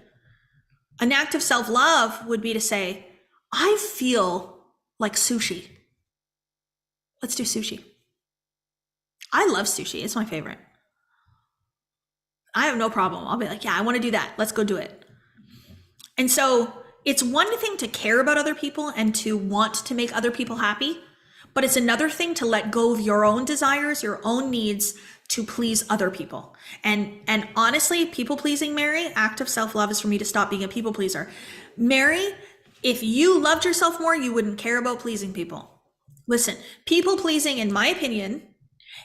An act of self-love would be to say, I feel like sushi. Let's do sushi. I love sushi. It's my favorite. I have no problem. I'll be like, yeah, I want to do that. Let's go do it. And so it's one thing to care about other people and to want to make other people happy, but it's another thing to let go of your own desires, your own needs to please other people. And honestly, people pleasing, Mary, act of self-love is for me to stop being a people pleaser. Mary, if you loved yourself more, you wouldn't care about pleasing people. Listen, people pleasing, in my opinion,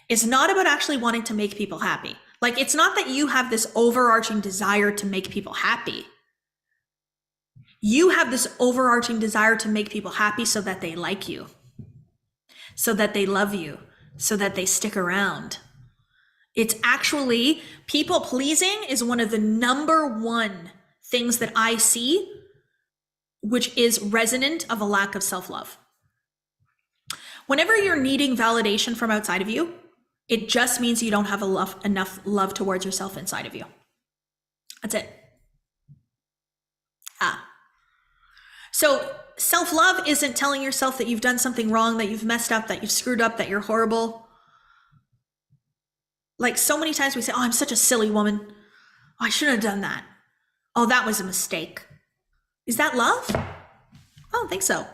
is not about actually wanting to make people happy. Like, it's not that you have this overarching desire to make people happy. You have this overarching desire to make people happy so that they like you, so that they love you, so that they stick around. It's actually, people pleasing is one of the number one things that I see, which is resonant of a lack of self-love. Whenever you're needing validation from outside of you, it just means you don't have enough love towards yourself inside of you. That's it. So self-love isn't telling yourself that you've done something wrong, that you've messed up, that you've screwed up, that you're horrible. Like, so many times we say, oh, I'm such a silly woman. Oh, I shouldn't have done that. Oh, that was a mistake. Is that love? I don't think so.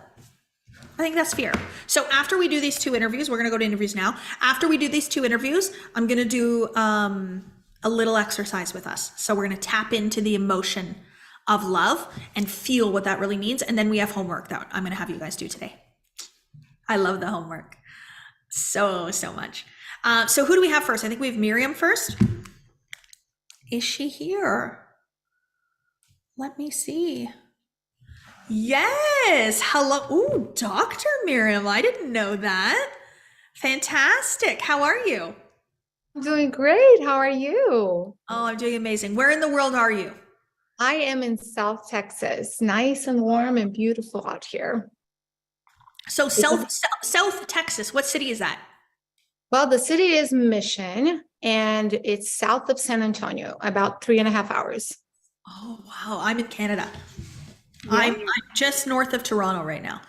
I think that's fear. So after we do these 2 interviews, we're going to go to interviews now. After we do these 2 interviews, I'm going to do a little exercise with us. So we're going to tap into the emotion of love and feel what that really means. And then we have homework that I'm going to have you guys do today. I love the homework so much. So who do we have first? I think we have Miriam first. Is she here? Let me see. Yes. Hello. Ooh, Dr. Miriam. I didn't know that. Fantastic. How are you? I'm doing great. How are you? Oh, I'm doing amazing. Where in the world are you? I am in South Texas. Nice and warm and beautiful out here. So South Texas. What city is that? Well, the city is Mission, and it's south of San Antonio, about 3.5 hours. Oh, wow. I'm in Canada. Yeah. I'm just north of Toronto right now.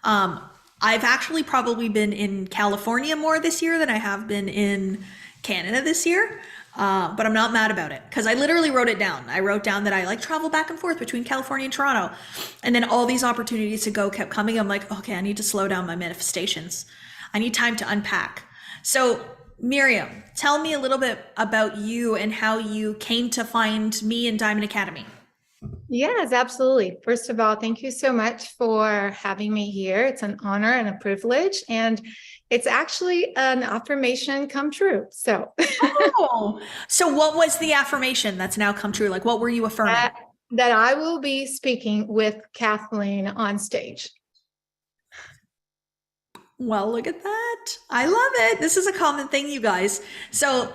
I've actually probably been in California more this year than I have been in Canada this year. But I'm not mad about it because I literally wrote it down. I wrote down that I like travel back and forth between California and Toronto. And then all these opportunities to go kept coming. I'm like, okay, I need to slow down my manifestations. I need time to unpack. So Miriam, tell me a little bit about you and how you came to find me in Diamond Academy. Yes, absolutely. First of all, thank you so much for having me here. It's an honor and a privilege. And it's actually an affirmation come true. So, Oh, so what was the affirmation that's now come true? Like, what were you affirming? that I will be speaking with Kathleen on stage. Well, look at that. I love it. This is a common thing, you guys. So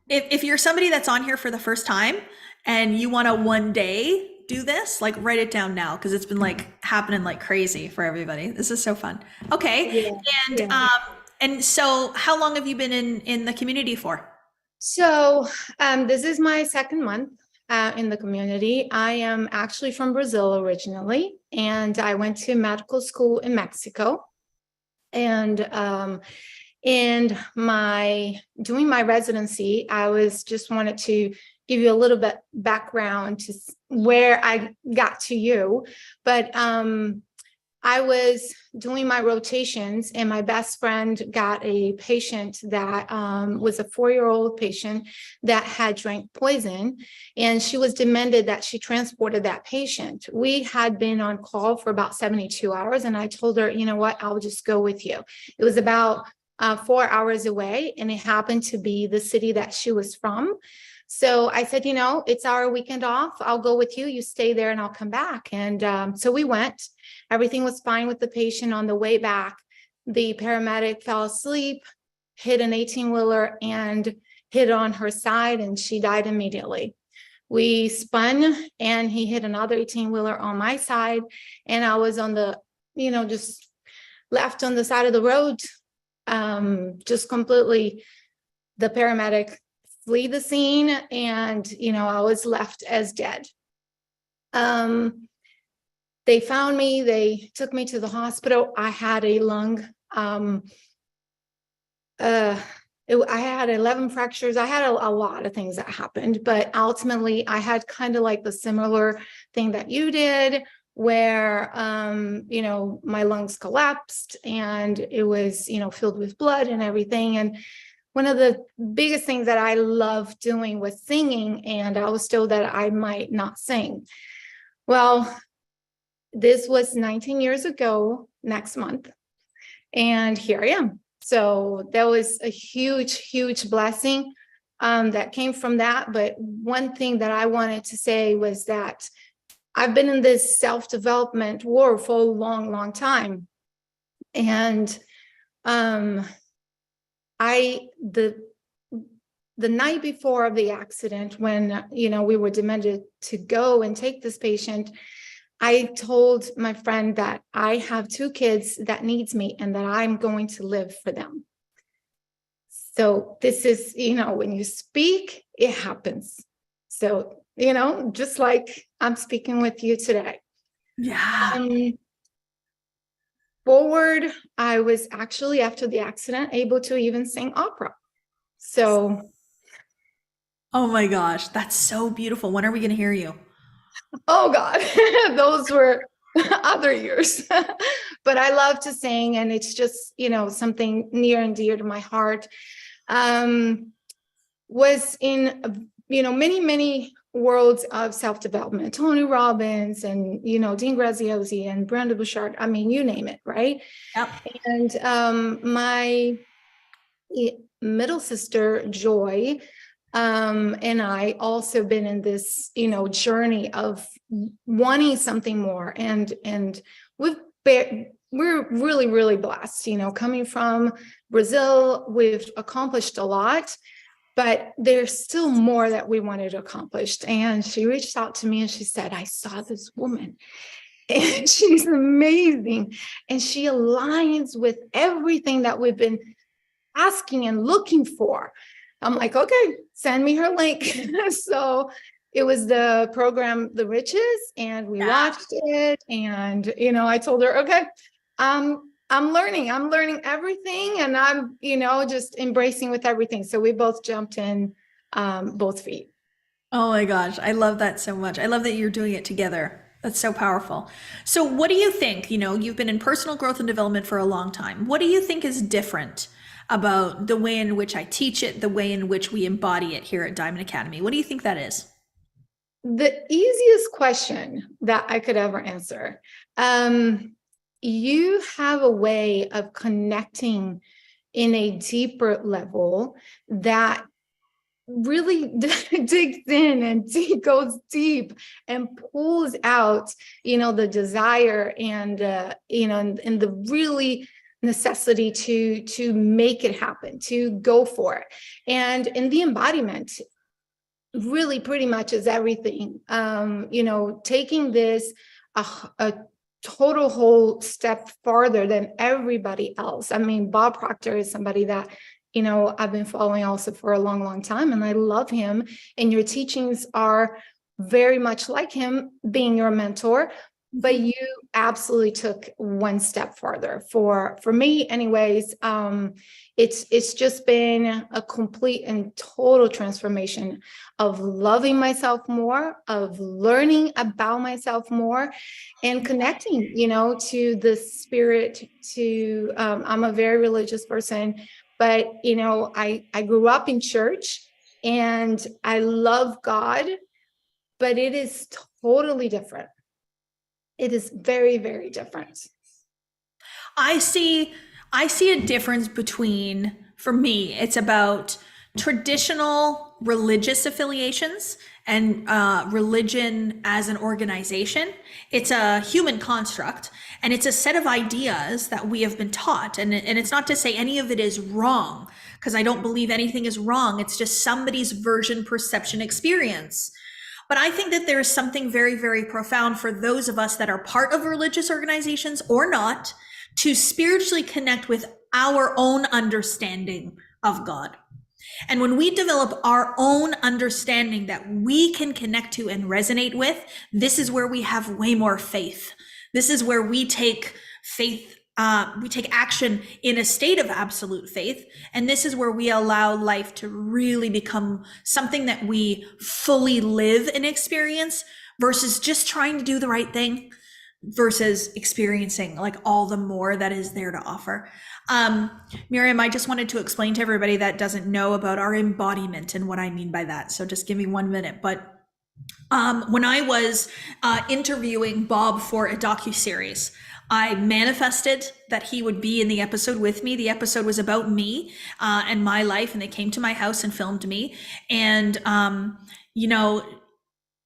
if you're somebody that's on here for the first time and you want to one day do this, like write it down now because it's been like happening like crazy for everybody. This is so fun. Okay. Yeah. And so how long have you been in the community for? So this is my second month in the community. I am actually from Brazil originally, and I went to medical school in Mexico. And in doing my residency, I was just wanted to give you a little bit background to where I got to you. But I was doing my rotations, and my best friend got a patient that was a 4-year-old patient that had drank poison, and she was demanded that she transported that patient. We had been on call for about 72 hours, and I told her, you know what, I'll just go with you. It was about 4 hours away, and it happened to be the city that she was from. So I said, it's our weekend off. I'll go with you. You stay there and I'll come back. And so we went. Everything was fine with the patient. On the way back, the paramedic fell asleep, hit an 18-wheeler and hit on her side, and she died immediately. We spun and he hit another 18-wheeler on my side, and I was on the, just left on the side of the road, just completely. The paramedic flee the scene, and I was left as dead. They found me, they took me to the hospital. I had a lung, I had 11 fractures. I had a lot of things that happened, but ultimately I had kind of like the similar thing that you did, where my lungs collapsed and it was filled with blood and everything. And one of the biggest things that I love doing was singing, and I was told that I might not sing. Well, this was 19 years ago next month, and here I am. So that was a huge, huge blessing that came from that. But one thing that I wanted to say was that I've been in this self-development war for a long, long time. And the night before of the accident, when we were demanded to go and take this patient, I told my friend that I have 2 kids that needs me and that I'm going to live for them. So this is, when you speak, it happens. So, just like I'm speaking with you today. Yeah. Forward, I was actually, after the accident, able to even sing opera. So. Oh my gosh, that's so beautiful. When are we going to hear you? Oh God, those were other years. But I love to sing, and it's just, something near and dear to my heart. Was in, many, many worlds of self-development, Tony Robbins and, Dean Graziosi and Brenda Bouchard. I mean, you name it, right? Yep. And my middle sister, Joy, and I also been in this, journey of wanting something more. And we're really, really blessed, coming from Brazil, we've accomplished a lot, but there's still more that we wanted accomplished. And she reached out to me and she said, I saw this woman and she's amazing. And she aligns with everything that we've been asking and looking for. I'm like, okay, send me her link. So it was the program, The Riches, and we watched it. And, I told her, okay, I'm learning everything, and I'm, just embracing with everything. So we both jumped in, both feet. Oh my gosh, I love that so much. I love that you're doing it together. That's so powerful. So what do you think, you've been in personal growth and development for a long time. What do you think is different about the way in which I teach it, the way in which we embody it here at Diamond Academy? What do you think that is? The easiest question that I could ever answer. You have a way of connecting in a deeper level that really digs in and goes deep and pulls out, the desire and, and the really necessity to make it happen, to go for it. And in the embodiment, really pretty much is everything. Taking this a total whole step farther than everybody else. I mean, Bob Proctor is somebody that, I've been following also for a long, long time, and I love him. And your teachings are very much like him, being your mentor, but you absolutely took one step farther. For me, anyways, it's just been a complete and total transformation of loving myself more, of learning about myself more, and connecting, to the spirit. To I'm a very religious person, but I grew up in church, and I love God, but it is totally different. It is very, very different. I see a difference between, for me, it's about traditional religious affiliations and religion as an organization. It's a human construct, and it's a set of ideas that we have been taught. And it's not to say any of it is wrong, because I don't believe anything is wrong. It's just somebody's version, perception, experience. But I think that there is something very, very profound for those of us that are part of religious organizations or not, to spiritually connect with our own understanding of God. And when we develop our own understanding that we can connect to and resonate with, this is where we have way more faith. This is where we take faith, we take action in a state of absolute faith. And this is where we allow life to really become something that we fully live and experience, versus just trying to do the right thing, versus experiencing like all the more that is there to offer. Miriam, I just wanted to explain to everybody that doesn't know about our embodiment and what I mean by that. So just give me 1 minute. But when I was interviewing Bob for a docuseries, I manifested that he would be in the episode with me. The episode was about me and my life, and they came to my house and filmed me. And,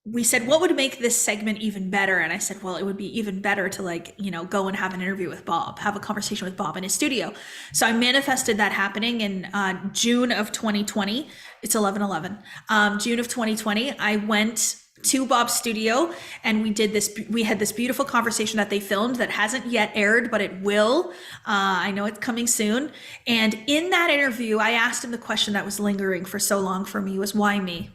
we said, what would make this segment even better? And I said, well, it would be even better to go and have an interview with Bob, have a conversation with Bob in his studio. So I manifested that happening in June of 2020. It's 11/11. June of 2020, I went to Bob's studio, and we had this beautiful conversation that they filmed that hasn't yet aired, but it will. I know it's coming soon. And in that interview, I asked him the question that was lingering for so long for me, was why me?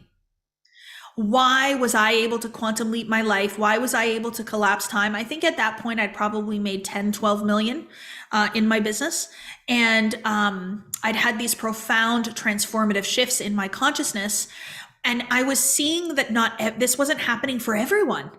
Why was I able to quantum leap my life? Why was I able to collapse time? I think at that point I'd probably made 10, 12 million in my business. And I'd had these profound transformative shifts in my consciousness. And I was seeing that this wasn't happening for everyone.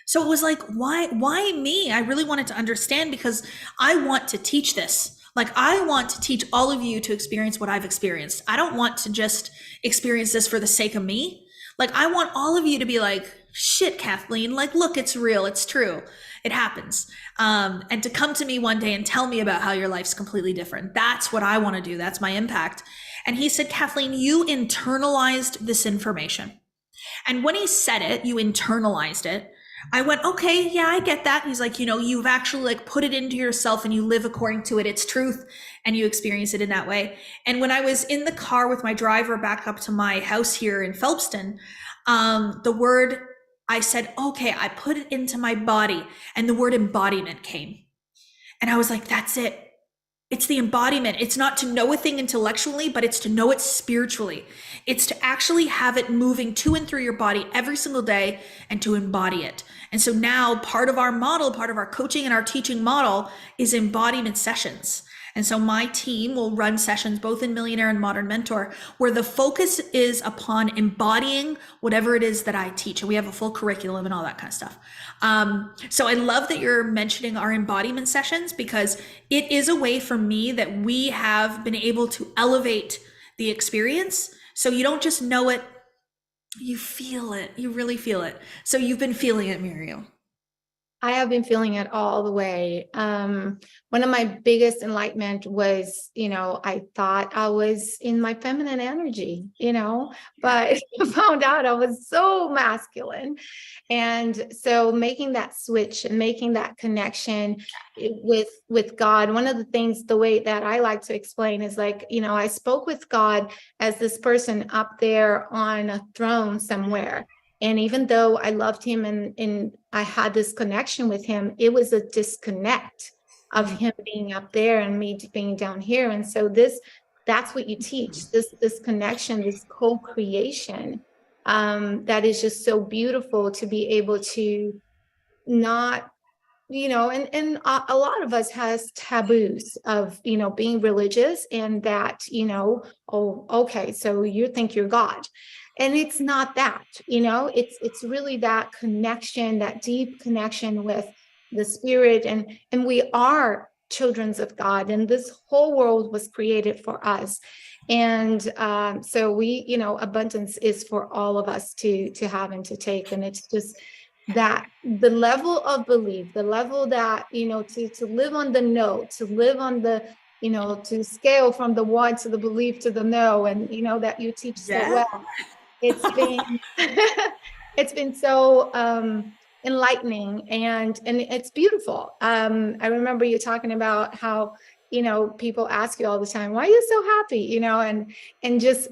So it was like, why me? I really wanted to understand, because I want to teach this. Like, I want to teach all of you to experience what I've experienced. I don't want to just experience this for the sake of me. Like, I want all of you to be like, shit, Kathleen, like, look, it's real, it's true. It happens. And to come to me one day and tell me about how your life's completely different. That's what I want to do. That's my impact. And he said, Kathleen, you internalized this information. And when he said it, you internalized it. I went, okay, yeah, I get that. He's like, you've actually like put it into yourself and you live according to it. It's truth. And you experience it in that way. And when I was in the car with my driver back up to my house here in Phelpston, the word, I said, okay, I put it into my body, and the word embodiment came. And I was like, that's it. It's the embodiment. It's not to know a thing intellectually, but it's to know it spiritually. It's to actually have it moving to and through your body every single day and to embody it. And so now part of our model, part of our coaching and our teaching model is embodiment sessions. And so my team will run sessions both in Millionaire and Modern Mentor, where the focus is upon embodying whatever it is that I teach. And we have a full curriculum and all that kind of stuff. So I love that you're mentioning our embodiment sessions, because it is a way for me that we have been able to elevate the experience. So you don't just know it, you feel it, you really feel it. So you've been feeling it, Muriel. I have been feeling it all the way. One of my biggest enlightenment was, I thought I was in my feminine energy, but I found out I was so masculine. And so making that switch and making that connection with God, one of the things, the way that I like to explain is like, I spoke with God as this person up there on a throne somewhere. And even though I loved him and I had this connection with him, it was a disconnect of him being up there and me being down here. And so that's what you teach, this connection, this co-creation, that is just so beautiful to be able to not, and a lot of us has taboos of, being religious, and that, oh, okay, so you think you're God. And it's not that, it's really that connection, that deep connection with the spirit. And we are children of God, and this whole world was created for us. And so we, abundance is for all of us to have and to take. And it's just that the level of belief, the level that, to live on the no, to live on the, to scale from the one to the belief to the no, and, that you teach so well. It's been it's been so enlightening and it's beautiful. I remember you talking about how, people ask you all the time, why are you so happy? And just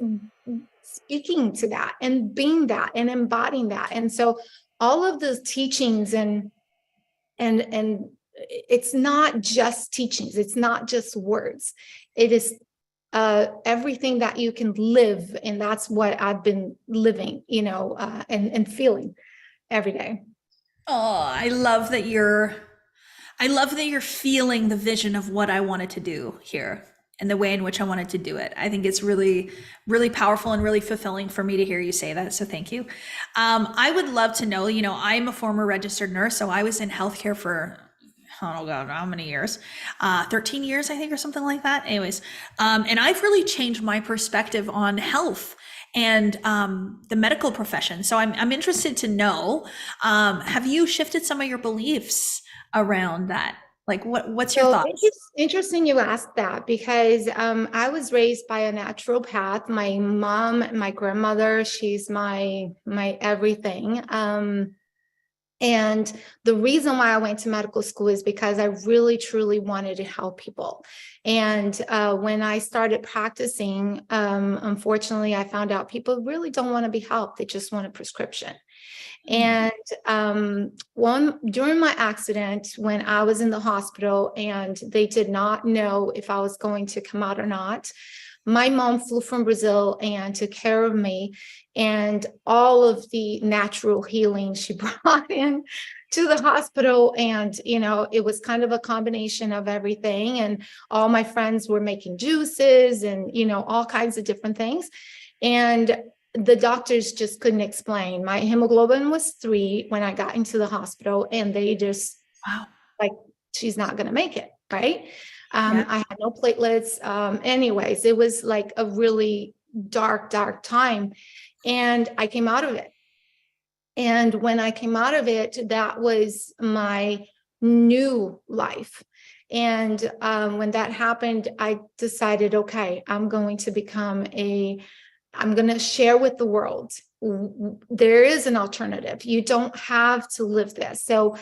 speaking to that and being that and embodying that. And so all of those teachings and it's not just teachings, it's not just words. It is everything that you can live. And that's what I've been living, and feeling every day. Oh, I love that you're feeling the vision of what I wanted to do here and the way in which I wanted to do it. I think it's really, really powerful and really fulfilling for me to hear you say that. So thank you. I would love to know, I'm a former registered nurse, so I was in healthcare for oh God, how many years? 13 years, I think, or something like that. Anyways, and I've really changed my perspective on health and the medical profession. So I'm interested to know, have you shifted some of your beliefs around that? Like what's your thoughts? It's interesting you asked that, because I was raised by a naturopath. My mom, my grandmother, she's my everything. And the reason why I went to medical school is because I really, truly wanted to help people. And when I started practicing, unfortunately, I found out people really don't want to be helped. They just want a prescription. And during my accident, when I was in the hospital and they did not know if I was going to come out or not, my mom flew from Brazil and took care of me, and all of the natural healing she brought in to the hospital. And, it was kind of a combination of everything. And all my friends were making juices and, all kinds of different things. And the doctors just couldn't explain. My hemoglobin was 3 when I got into the hospital, and they just, like, she's not going to make it. Right. I had no platelets. Anyways, it was like a really dark time. And I came out of it. And when I came out of it, that was my new life. And when that happened, I decided, okay, I'm going to share with the world. There is an alternative. You don't have to live this. So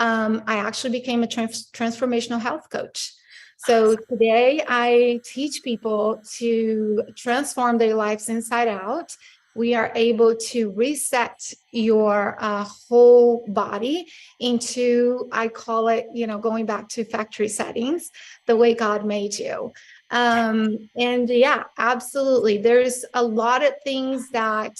I actually became a transformational health coach. So today I teach people to transform their lives inside out. We are able to reset your whole body into, I call it, going back to factory settings, the way God made you. And yeah, absolutely. There's a lot of things that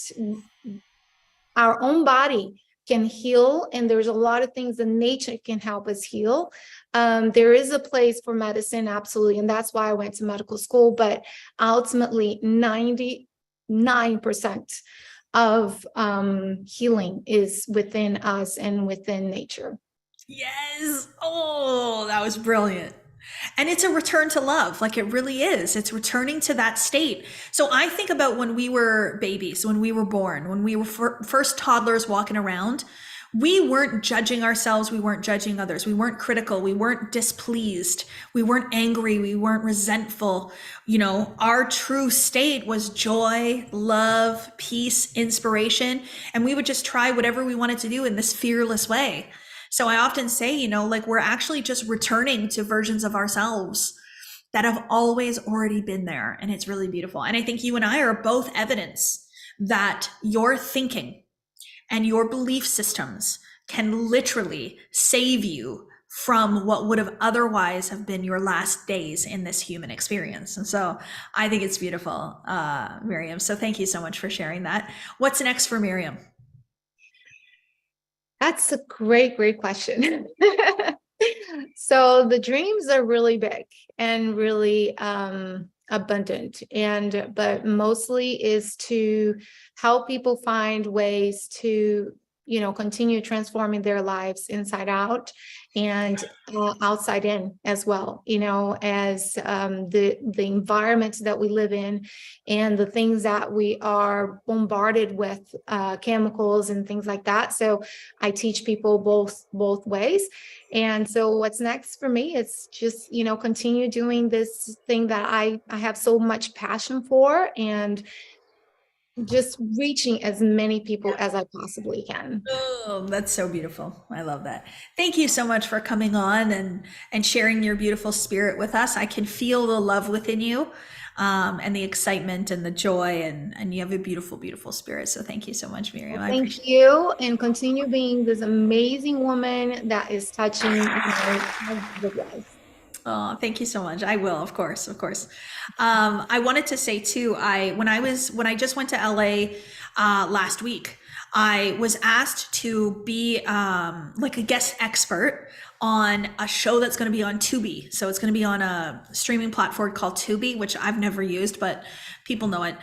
our own body can heal, and there's a lot of things that nature can help us heal. There is a place for medicine, absolutely, and that's why I went to medical school, but ultimately 99% of healing is within us and within nature. Yes. Oh, that was brilliant. And it's a return to love, like it really is. It's returning to that state. So I think about when we were babies, when we were born, when we were first toddlers walking around, we weren't judging ourselves. We weren't judging others. We weren't critical. We weren't displeased. We weren't angry. We weren't resentful. Our true state was joy, love, peace, inspiration. And we would just try whatever we wanted to do in this fearless way. So I often say, like we're actually just returning to versions of ourselves that have always already been there. And it's really beautiful. And I think you and I are both evidence that your thinking and your belief systems can literally save you from what would have otherwise have been your last days in this human experience. And so I think it's beautiful, Miriam. So thank you so much for sharing that. What's next for Miriam? That's a great question. So the dreams are really big and really abundant, but mostly is to help people find ways to continue transforming their lives inside out and outside in as well, as the environment that we live in and the things that we are bombarded with, chemicals and things like that. So I teach people both ways. And so what's next for me is just, continue doing this thing that I have so much passion for, and just reaching as many people as I possibly can. Oh, that's so beautiful. I love that. Thank you so much for coming on and sharing your beautiful spirit with us. I can feel the love within you, and the excitement and the joy, and you have a beautiful, beautiful spirit. So thank you so much, Miriam. Well, thank you, and continue being this amazing woman that is touching the life. Oh, thank you so much. I will, of course. I wanted to say too, when I just went to LA last week, I was asked to be like a guest expert on a show that's going to be on Tubi. So it's going to be on a streaming platform called Tubi, which I've never used, but people know it.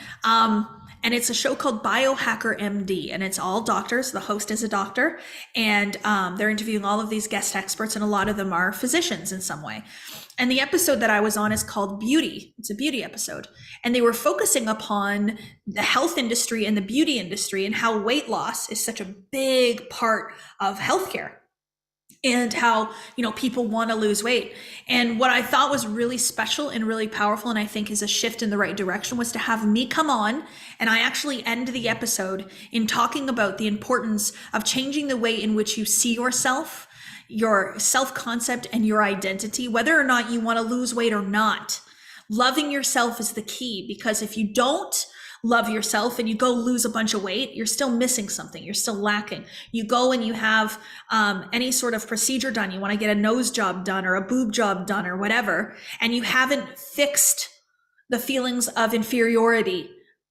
And it's a show called Biohacker MD, and it's all doctors. The host is a doctor, and they're interviewing all of these guest experts, and a lot of them are physicians in some way. And the episode that I was on is called Beauty. It's a beauty episode. And they were focusing upon the health industry and the beauty industry and how weight loss is such a big part of healthcare, and how, people want to lose weight. And what I thought was really special and really powerful, and I think is a shift in the right direction, was to have me come on, and I actually end the episode in talking about the importance of changing the way in which you see yourself, your self-concept, and your identity, whether or not you want to lose weight or not. Loving yourself is the key, because if you don't love yourself and you go lose a bunch of weight, you're still missing something. You're still lacking. You go and you have any sort of procedure done. You want to get a nose job done or a boob job done or whatever, and you haven't fixed the feelings of inferiority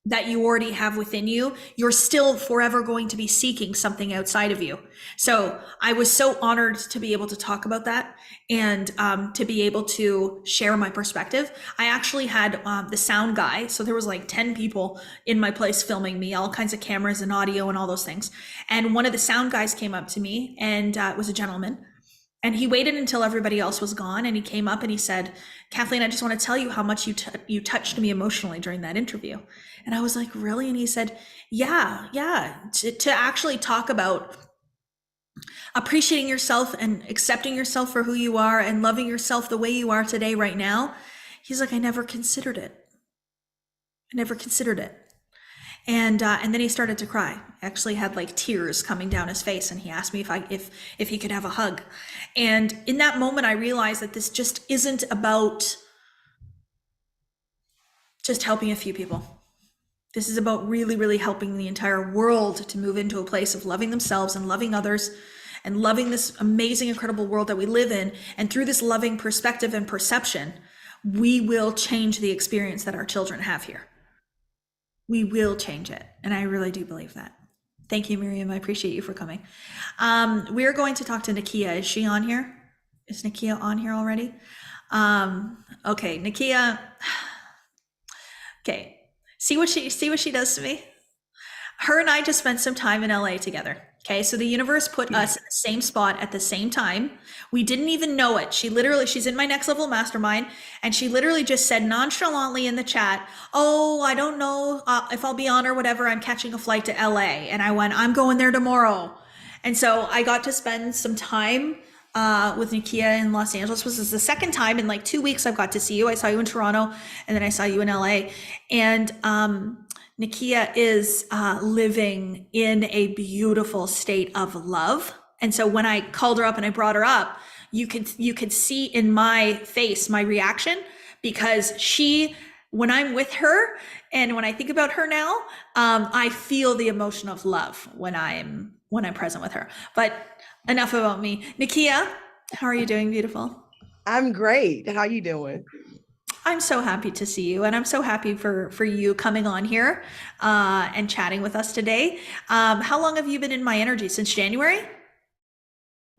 that you already have within you, you're still forever going to be seeking something outside of you. So I was so honored to be able to talk about that and to be able to share my perspective. I actually had the sound guy. So there was like 10 people in my place filming me, all kinds of cameras and audio and all those things. And one of the sound guys came up to me, and it was a gentleman. And he waited until everybody else was gone, and he came up and he said, "Kathleen, I just want to tell you how much you touched me emotionally during that interview." And I was like, "Really?" And he said, yeah, to actually talk about appreciating yourself and accepting yourself for who you are and loving yourself the way you are today, right now. He's like, I never considered it. I never considered it. And then he started to cry. Actually had like tears coming down his face, and he asked me if he could have a hug. And in that moment, I realized that this just isn't about just helping a few people. This is about really, really helping the entire world to move into a place of loving themselves and loving others and loving this amazing, incredible world that we live in. And through this loving perspective and perception, we will change the experience that our children have here. We will change it. And I really do believe that. Thank you, Miriam. I appreciate you for coming. We're going to talk to Nakia. Is she on here? Is Nakia on here already? Okay, Nakia. Okay. See what she does to me? Her and I just spent some time in LA together. Okay, so the universe put us in the same spot at the same time. We didn't even know it. She's in my next level mastermind, and she literally just said nonchalantly in the chat, oh, I don't know if I'll be on or whatever. I'm catching a flight to LA. And I went, I'm going there tomorrow. And so I got to spend some time with Nakia in Los Angeles. This is the second time in like 2 weeks I've got to see you. I saw you in Toronto, and then I saw you in LA. And Nakia is living in a beautiful state of love. And so when I called her up and I brought her up, you could see in my face my reaction, because when I'm with her and when I think about her now, I feel the emotion of love when I'm present with her. But enough about me. Nakia, how are you doing, beautiful? I'm great. How you doing? I'm so happy to see you, and I'm so happy for you coming on here and chatting with us today. How long have you been in My Energy? Since January?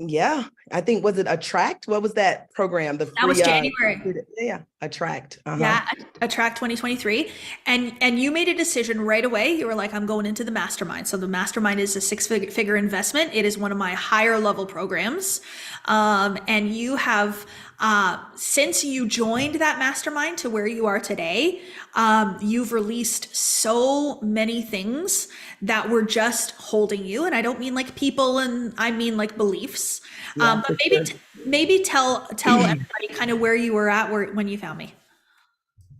Yeah, I think, was it Attract? What was that program? That was January. Yeah, Attract. Yeah, Attract 2023. And you made a decision right away. You were like, I'm going into the mastermind. So the mastermind is a six-figure investment. It is one of my higher level programs. And you have, since you joined that mastermind to where you are today, you've released so many things that were just holding you. And I don't mean like people, and I mean like beliefs. Yeah, But maybe tell everybody kind of where you were at when you found me.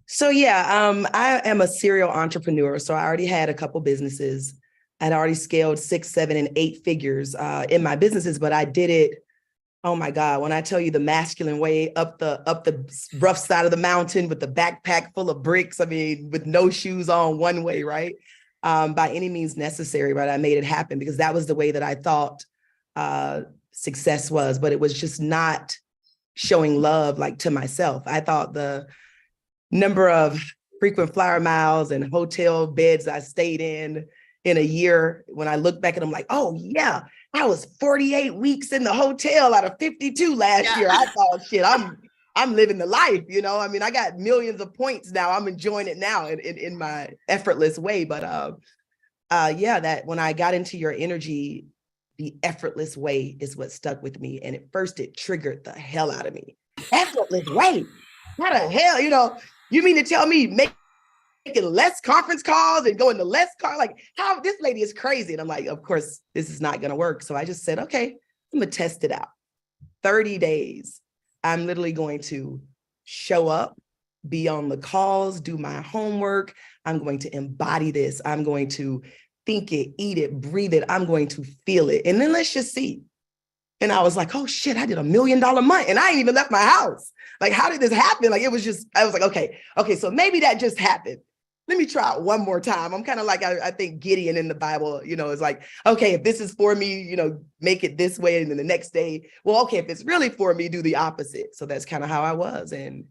So yeah, I am a serial entrepreneur. So I already had a couple businesses. I'd already scaled 6, 7, and 8 figures in my businesses, but I did it. Oh my God, when I tell you the masculine way, up the rough side of the mountain with the backpack full of bricks, I mean, with no shoes on, one way, right? By any means necessary, but I made it happen because that was the way that I thought success was, but it was just not showing love like to myself. I thought the number of frequent flyer miles and hotel beds I stayed in a year, when I look back at them, like, oh yeah, I was 48 weeks in the hotel out of 52 last year. I thought, shit, I'm living the life, you know? I mean, I got millions of points now. I'm enjoying it now in my effortless way. But yeah, that when I got into your energy, the effortless way is what stuck with me. And at first it triggered the hell out of me. Effortless way? What the hell, you know? You mean to tell me making less conference calls and going to less car? Like, how? This lady is crazy. And I'm like, of course, this is not going to work. So I just said, okay, I'm going to test it out. 30 days. I'm literally going to show up, be on the calls, do my homework. I'm going to embody this. I'm going to think it, eat it, breathe it. I'm going to feel it. And then let's just see. And I was like, oh shit, I did $1 million month and I ain't even left my house. Like, how did this happen? Like, it was just, I was like, okay, so maybe that just happened. Let me try it one more time. I'm kind of like, I think Gideon in the Bible, you know, is like, okay, if this is for me, you know, make it this way. And then the next day, well, okay, if it's really for me, do the opposite. So that's kind of how I was. And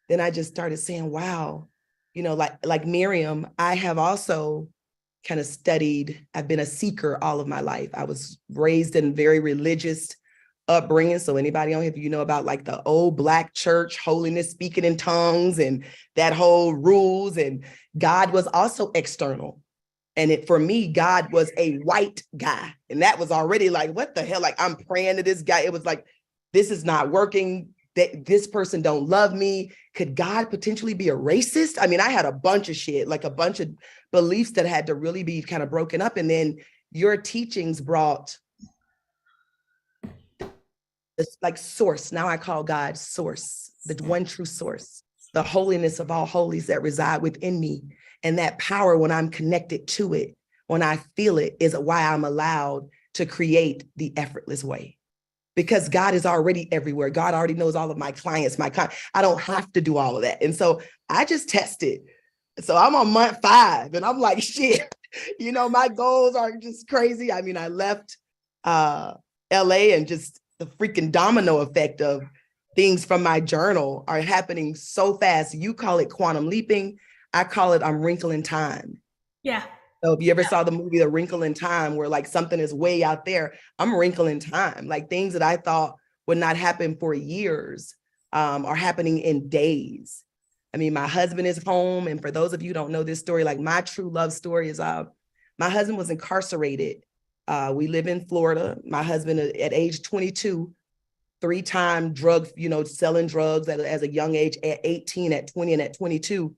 then I just started saying, wow, you know, like Miriam, I have also kind of studied, I've been a seeker all of my life. I was raised in very religious upbringing. So anybody on here, if you know about like the old Black church, holiness, speaking in tongues and that whole rules, and God was also external. And for me, God was a white guy. And that was already like, what the hell? Like, I'm praying to this guy. It was like, this is not working. This person don't love me. Could God potentially be a racist? I mean, I had a bunch of shit, like a bunch of beliefs that had to really be kind of broken up. And then your teachings brought It's like source. Now I call God source, the one true source, the holiness of all holies that reside within me. And that power, when I'm connected to it, when I feel it, is why I'm allowed to create the effortless way. Because God is already everywhere. God already knows all of my clients, I don't have to do all of that. And so I just tested. So I'm on month 5 and I'm like, shit, my goals are just crazy. I mean, I left LA and just the freaking domino effect of things from my journal are happening so fast. You call it quantum leaping. I call it I'm wrinkling time. Yeah. So if you ever saw the movie The Wrinkle in Time, where like something is way out there, I'm wrinkling time. Like things that I thought would not happen for years are happening in days. I mean, my husband is home. And for those of you who don't know this story, like my true love story is my husband was incarcerated. We live in Florida. My husband at age 22, 3-time selling drugs as a young age, at 18, at 20, and at 22,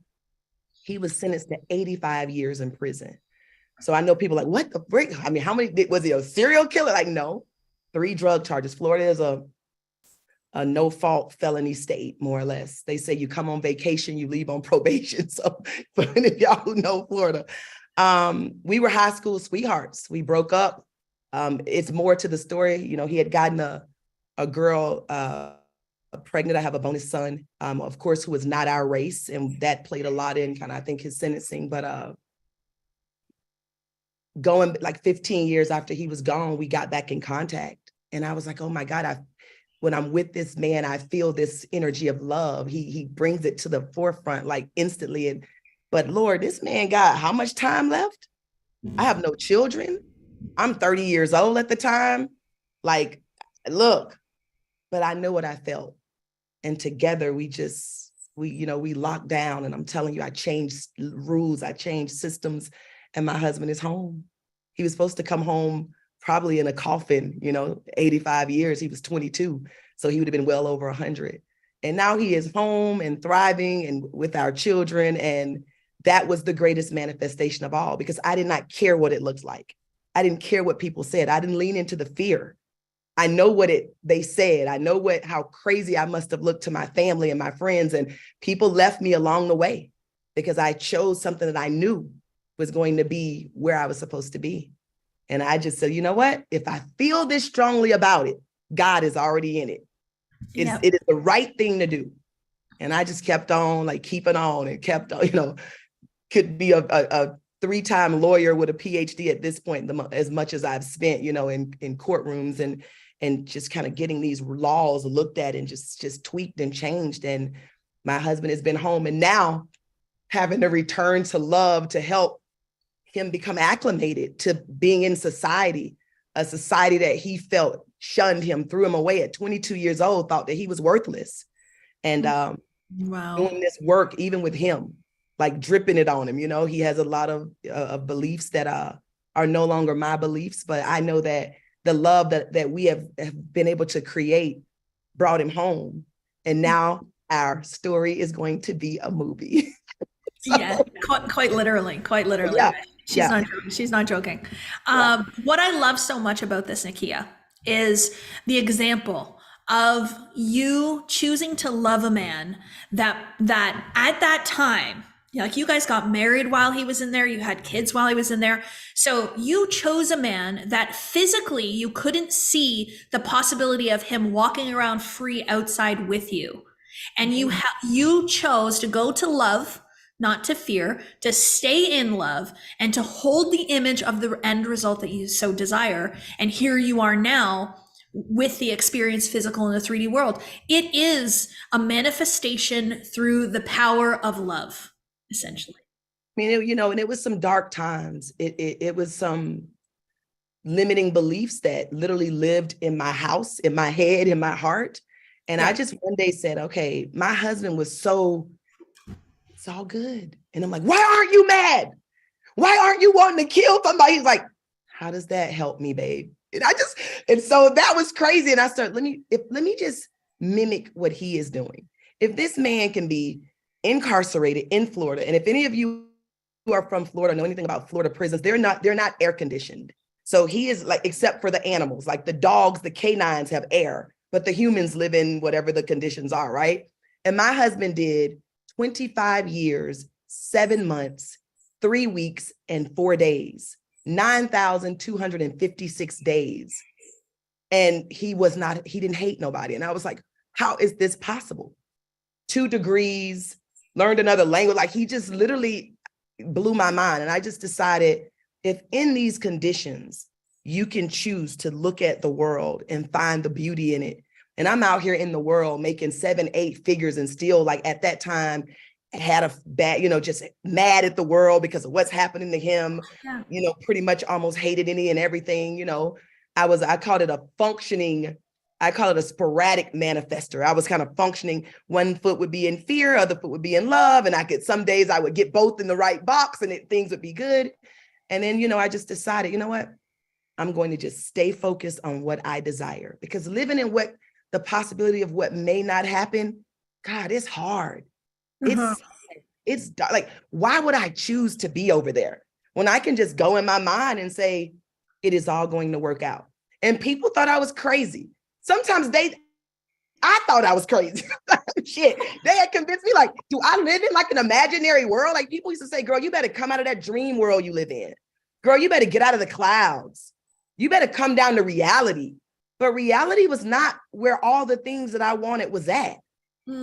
he was sentenced to 85 years in prison. So I know people like, what the frick? I mean, how many, was he a serial killer? Like, no, 3 drug charges. Florida is a no-fault felony state, more or less. They say you come on vacation, you leave on probation. So for any of y'all who know Florida, we were high school sweethearts. We broke up. It's more to the story. He had gotten a girl pregnant. I have a bonus son, of course, who was not our race. And that played a lot in kind of, I think, his sentencing. But going like 15 years after he was gone, we got back in contact. And I was like, oh my God, when I'm with this man, I feel this energy of love. He brings it to the forefront like instantly. But Lord, this man got how much time left? I have no children. I'm 30 years old at the time. Like, look, but I know what I felt. And together we locked down. And I'm telling you, I changed rules, I changed systems, and my husband is home. He was supposed to come home probably in a coffin, 85 years. He was 22. So he would have been well over 100. And now he is home and thriving and with our children. And that was the greatest manifestation of all, because I did not care what it looked like. I didn't care what people said. I didn't lean into the fear. I know what they said. I know how crazy I must have looked to my family and my friends, and people left me along the way because I chose something that I knew was going to be where I was supposed to be. And I just said, you know what? If I feel this strongly about it, God is already in it. It is the right thing to do. And I just kept on like keeping on and kept on, could be a 3-time lawyer with a PhD at this point, as much as I've spent, in courtrooms and just kind of getting these laws looked at and just tweaked and changed. And my husband has been home, and now having to return to love to help him become acclimated to being in society, a society that he felt shunned him, threw him away at 22 years old, thought that he was worthless. And doing this work, even with him, like dripping it on him, he has a lot of beliefs that are no longer my beliefs, but I know that the love that we have been able to create brought him home. And now our story is going to be a movie. So, yeah, quite literally. Yeah. She's not joking. What I love so much about this, Nakia, is the example of you choosing to love a man that at that time, like you guys got married while he was in there, you had kids while he was in there. So you chose a man that physically you couldn't see the possibility of him walking around free outside with you. And you chose to go to love, not to fear, to stay in love, and to hold the image of the end result that you so desire. And here you are now with the experience physical in the 3D world. It is a manifestation through the power of love, essentially. I mean, and it was some dark times. It was some limiting beliefs that literally lived in my house, in my head, in my heart. And I just one day said, okay, my husband was it's all good. And I'm like, why aren't you mad? Why aren't you wanting to kill somebody? He's like, how does that help me, babe? And so that was crazy. And I started, let me just mimic what he is doing. If this man can be incarcerated in Florida, and if any of you who are from Florida know anything about Florida prisons, they're not air conditioned. So he is like, except for the animals, like the dogs, the canines have air, but the humans live in whatever the conditions are, right? And my husband did 25 years, 7 months, 3 weeks, and 4 days, 9,256 days. And he didn't hate nobody. And I was like, how is this possible? 2 degrees, learned another language. Like, he just literally blew my mind. And I just decided, if in these conditions, you can choose to look at the world and find the beauty in it. And I'm out here in the world making 7, 8 figures and still, like, at that time, had a bad, just mad at the world because of what's happening to him, pretty much almost hated any and everything. I called it a sporadic manifester. I was kind of functioning. One foot would be in fear, other foot would be in love. And some days I would get both in the right box and things would be good. And then, I just decided, you know what? I'm going to just stay focused on what I desire, because living in the possibility of what may not happen, God, it's hard. It's like, why would I choose to be over there when I can just go in my mind and say, it is all going to work out? And people thought I was crazy. Sometimes I thought I was crazy. Shit, they had convinced me, like, do I live in like an imaginary world? Like, people used to say, girl, you better come out of that dream world you live in. Girl, you better get out of the clouds. You better come down to reality. But reality was not where all the things that I wanted was at.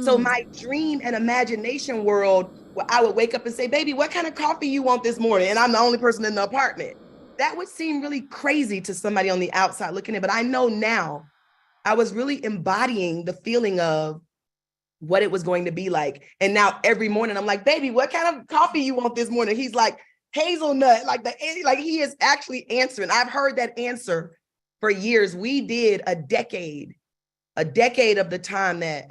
So my dream and imagination world, where I would wake up and say, baby, what kind of coffee you want this morning? And I'm the only person in the apartment. That would seem really crazy to somebody on the outside looking at, but I know now I was really embodying the feeling of what it was going to be like. And now every morning I'm like, baby, what kind of coffee you want this morning? He's like, hazelnut, like he is actually answering. I've heard that answer for years. We did a decade of the time that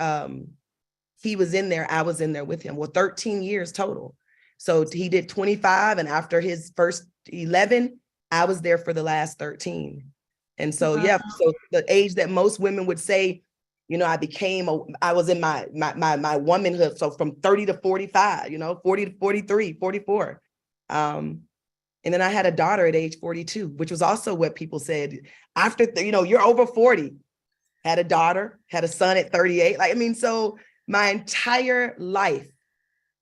he was in there, I was in there with him. Well, 13 years total. So he did 25, and after his first 11, I was there for the last 13. And so, yeah, so the age that most women would say, I was in my womanhood. So from 30 to 45, 40 to 43, 44. And then I had a daughter at age 42, which was also what people said after, you're over 40, had a daughter, had a son at 38. So my entire life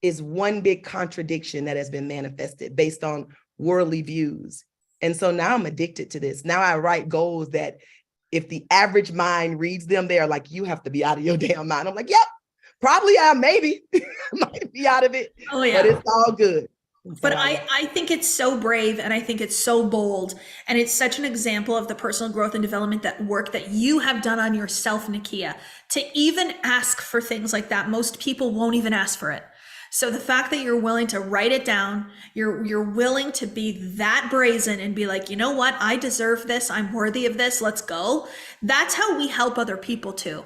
is one big contradiction that has been manifested based on worldly views. And so now I'm addicted to this. Now I write goals that if the average mind reads them, they're like, you have to be out of your damn mind. I'm like, yep, probably maybe might be out of it, but it's all good. But I think it's so brave, and I think it's so bold, and it's such an example of the personal growth and development that work that you have done on yourself, Nakia, to even ask for things like that. Most people won't even ask for it. So the fact that you're willing to write it down, you're willing to be that brazen and be like, you know what, I deserve this, I'm worthy of this, let's go. That's how we help other people too.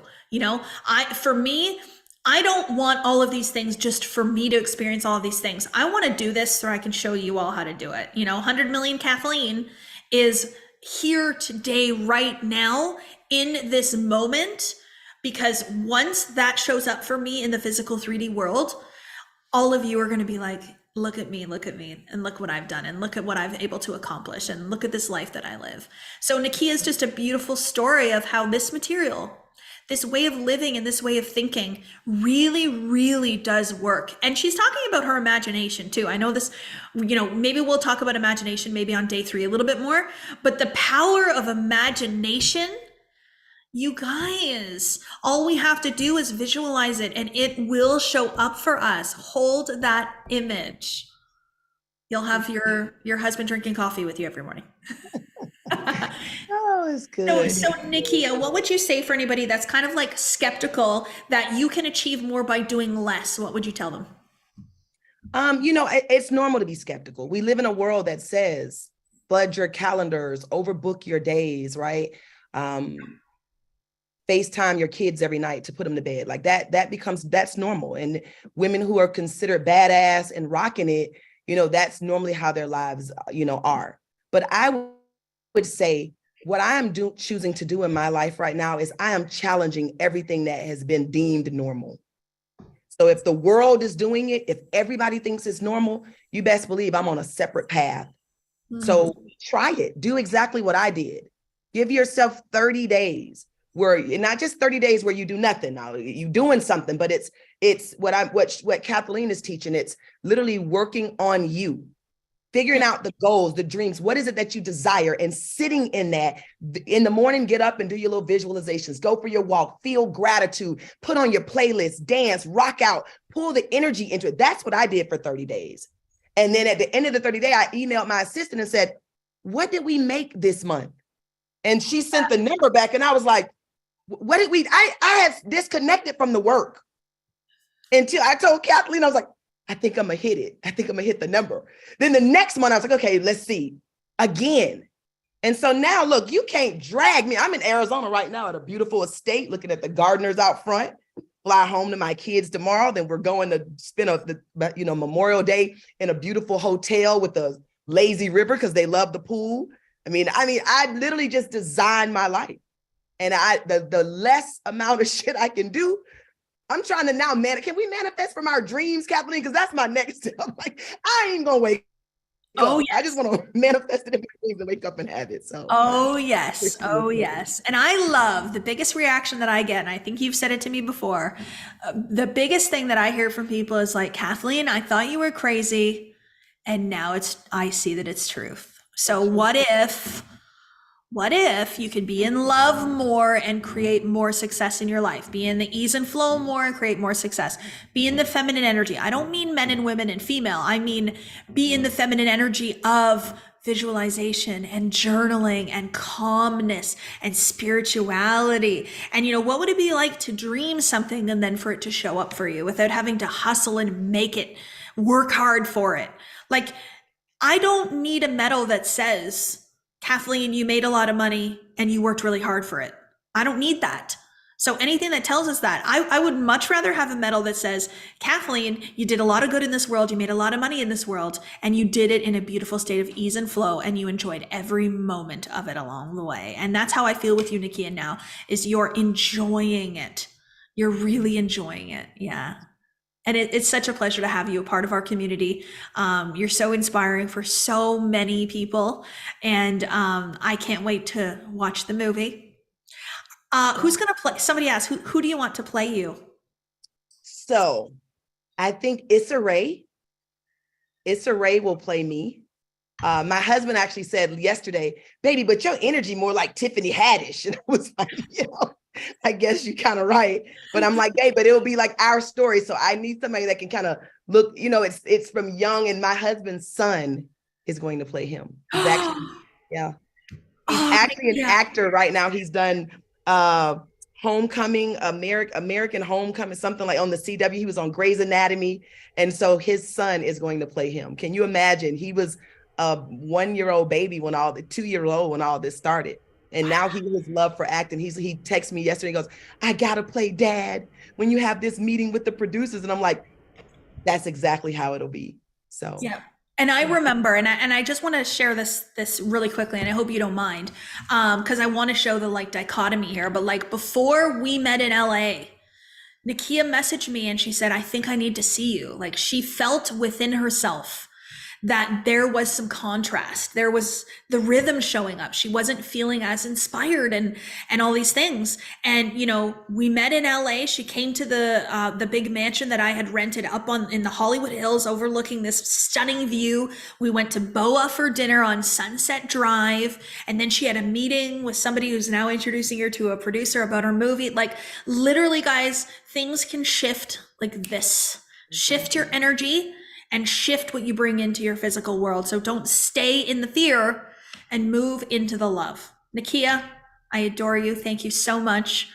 For me, I don't want all of these things just for me to experience all of these things. I want to do this so I can show you all how to do it. 100 million Kathleen is here today, right now, in this moment, because once that shows up for me in the physical 3D world, all of you are going to be like, look at me, and look what I've done, and look at what I've able to accomplish, and look at this life that I live. So Nakia is just a beautiful story of how this material, this way of living and this way of thinking really, really does work. And she's talking about her imagination too. I know this, maybe we'll talk about imagination maybe on day 3 a little bit more, but the power of imagination, you guys, all we have to do is visualize it and it will show up for us. Hold that image. You'll have your husband drinking coffee with you every morning. Oh, it's good. So Nakia, what would you say for anybody that's kind of like skeptical that you can achieve more by doing less? What would you tell them? It's normal to be skeptical. We live in a world that says, flood your calendars, overbook your days, right? FaceTime your kids every night to put them to bed. Like that's normal. And women who are considered badass and rocking it, that's normally how their lives, are. But I would say what I am choosing to do in my life right now is I am challenging everything that has been deemed normal. So if the world is doing it, if everybody thinks it's normal, you best believe I'm on a separate path. Mm-hmm. So try it. Do exactly what I did. Give yourself 30 days. where not just 30 days where you do nothing. Now you doing something, but it's what Kathleen is teaching. It's literally working on you, figuring out the goals, the dreams. What is it that you desire? And sitting in that in the morning, get up and do your little visualizations, go for your walk, feel gratitude, put on your playlist, dance, rock out, pull the energy into it. That's what I did for 30 days. And then at the end of the 30 day, I emailed my assistant and said, what did we make this month? And she sent the number back. And I was like, what did we, I had disconnected from the work until I told Kathleen, I was like, I think I'm gonna hit it. I think I'm gonna hit the number. Then the next month I was like, okay, let's see again. And so now look, you can't drag me. I'm in Arizona right now at a beautiful estate, looking at the gardeners out front, fly home to my kids tomorrow. Then we're going to spend Memorial Day in a beautiful hotel with a lazy river because they love the pool. I mean, I literally just designed my life. And the less amount of shit I can do, I'm trying to now can we manifest from our dreams, Kathleen? Because that's my next step. Like, I ain't gonna wake up. Yes. I just want to manifest it in my dreams and wake up and have it. So yes. And I love the biggest reaction that I get, and I think you've said it to me before. The biggest thing that I hear from people is like, Kathleen, I thought you were crazy, and now I see that it's truth. So what if you could be in love more and create more success in your life? Be in the ease and flow more and create more success. Be in the feminine energy. I don't mean men and women and female. I mean, be in the feminine energy of visualization and journaling and calmness and spirituality. And what would it be like to dream something and then for it to show up for you without having to hustle and make it, work hard for it? Like, I don't need a medal that says, Kathleen, you made a lot of money and you worked really hard for it. I don't need that. So anything that tells us that, I would much rather have a medal that says, Kathleen, you did a lot of good in this world. You made a lot of money in this world, and you did it in a beautiful state of ease and flow, and you enjoyed every moment of it along the way. And that's how I feel with you, Nakia, now, is you're enjoying it. You're really enjoying it. Yeah. And it's such a pleasure to have you a part of our community. You're so inspiring for so many people. And I can't wait to watch the movie. Who's going to play? Somebody asked, who do you want to play you? So I think Issa Rae. Issa Rae will play me. My husband actually said yesterday, baby, but your energy more like Tiffany Haddish. And I was like, I guess you're kind of right. But I'm like, hey, but it'll be like our story. So I need somebody that can kind of look, it's from young, and my husband's son is going to play him. He's actually, he's actually an actor right now. He's done Homecoming, American Homecoming, something like on the CW. He was on Grey's Anatomy. And so his son is going to play him. Can you imagine? He was a 1-year-old baby 2-year-old when all this started. And now he has love for acting. He texted me yesterday, he goes, I gotta play dad when you have this meeting with the producers. And I'm like, that's exactly how it'll be. So yeah. And I remember, and I just want to share this really quickly, and I hope you don't mind, because I want to show the dichotomy here. But before we met in LA, Nakia messaged me and she said, I think I need to see you. Like, she felt within herself that there was some contrast. There was the rhythm showing up. She wasn't feeling as inspired and all these things. And, we met in LA. She came to the big mansion that I had rented up in the Hollywood Hills overlooking this stunning view. We went to Boa for dinner on Sunset Drive. And then she had a meeting with somebody who's now introducing her to a producer about her movie. Like, literally, guys, things can shift like this. Shift your energy and shift what you bring into your physical world. So don't stay in the fear and move into the love. Nakia, I adore you. Thank you so much.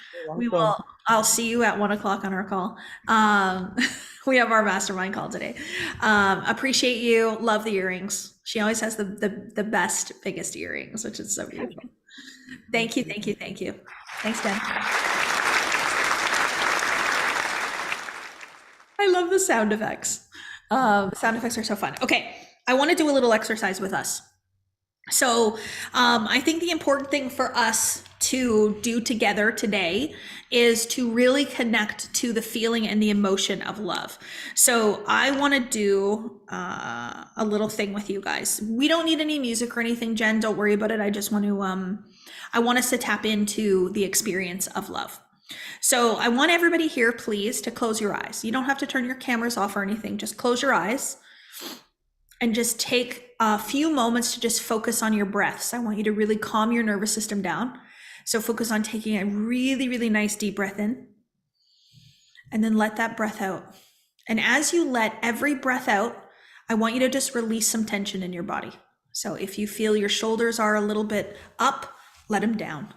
I'll see you at 1:00 on our call. We have our mastermind call today. Appreciate you. Love the earrings. She always has the best, biggest earrings, which is so beautiful. Thank you. Thanks, Dan. I love the sound effects. Sound effects are so fun. Okay, I want to do a little exercise with us. So I think the important thing for us to do together today is to really connect to the feeling and the emotion of love. So I want to do a little thing with you guys. We don't need any music or anything, Jen. Don't worry about it. I just want to I want us to tap into the experience of love. So I want everybody here, please, to close your eyes. You don't have to turn your cameras off or anything. Just close your eyes and just take a few moments to just focus on your breaths. I want you to really calm your nervous system down. So focus on taking a really, really nice deep breath in and then let that breath out. And as you let every breath out, I want you to just release some tension in your body. So if you feel your shoulders are a little bit up, let them down.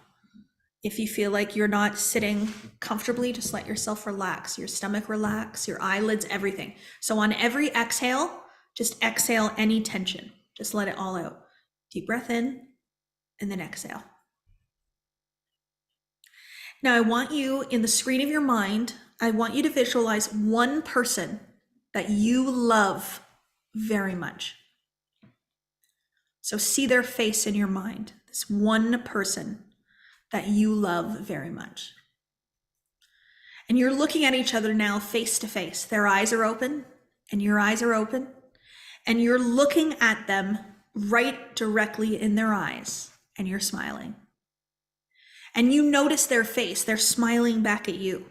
If you feel like you're not sitting comfortably, just let yourself relax, your stomach relax, your eyelids, everything. So on every exhale, just exhale any tension. Just let it all out. Deep breath in and then exhale. Now I want you, in the screen of your mind, I want you to visualize one person that you love very much. So see their face in your mind, this one person that you love very much. And you're looking at each other now face to face. Their eyes are open and your eyes are open, and you're looking at them right directly in their eyes, and you're smiling. And you notice their face, they're smiling back at you.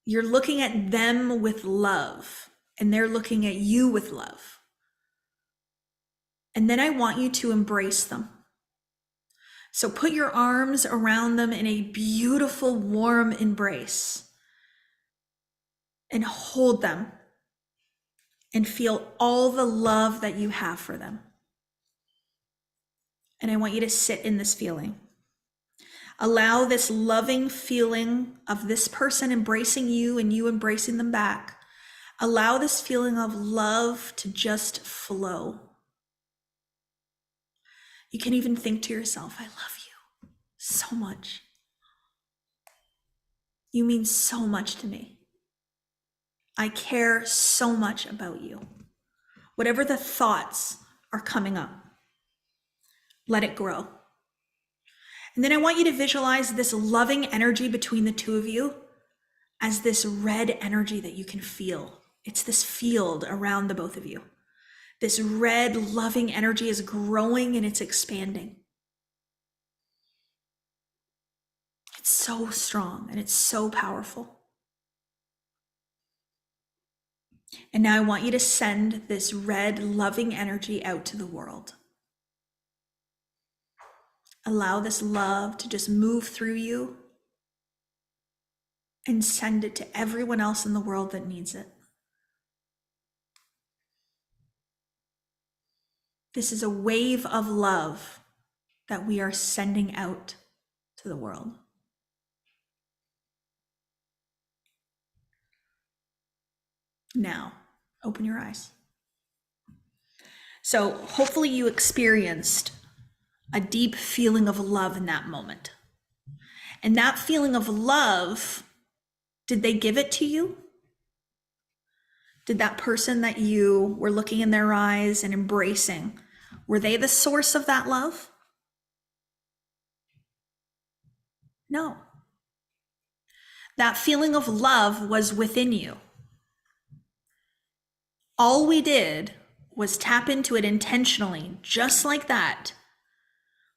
You're looking at them with love, and they're looking at you with love. And then I want you to embrace them. So put your arms around them in a beautiful, warm embrace and hold them and feel all the love that you have for them. And I want you to sit in this feeling. Allow this loving feeling of this person embracing you and you embracing them back. Allow this feeling of love to just flow. You can even think to yourself, I love you so much. You mean so much to me. I care so much about you. Whatever the thoughts are coming up, let it grow. And then I want you to visualize this loving energy between the two of you as this red energy that you can feel. It's this field around the both of you. This red loving energy is growing and it's expanding. It's so strong and it's so powerful. And now I want you to send this red loving energy out to the world. Allow this love to just move through you and send it to everyone else in the world that needs it. This is a wave of love that we are sending out to the world. Now, open your eyes. So hopefully you experienced a deep feeling of love in that moment. And that feeling of love, did they give it to you? Did that person that you were looking in their eyes and embracing, were they the source of that love? No. That feeling of love was within you. All we did was tap into it intentionally, just like that,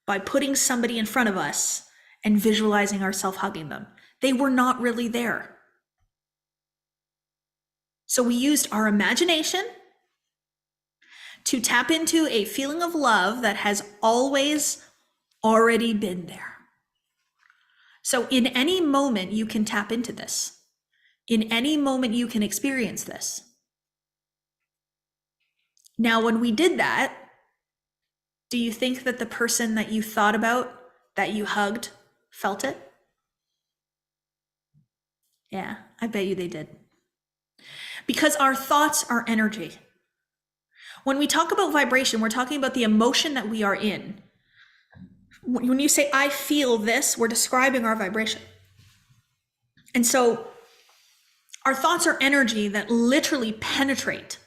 by putting somebody in front of us and visualizing ourselves hugging them. They were not really there. So we used our imagination to tap into a feeling of love that has always already been there. So in any moment, you can tap into this. In any moment, you can experience this. Now, when we did that, do you think that the person that you thought about, that you hugged, felt it? Yeah, I bet you they did. Because our thoughts are energy. When we talk about vibration, we're talking about the emotion that we are in. When you say, I feel this, we're describing our vibration. And so our thoughts are energy that literally penetrate.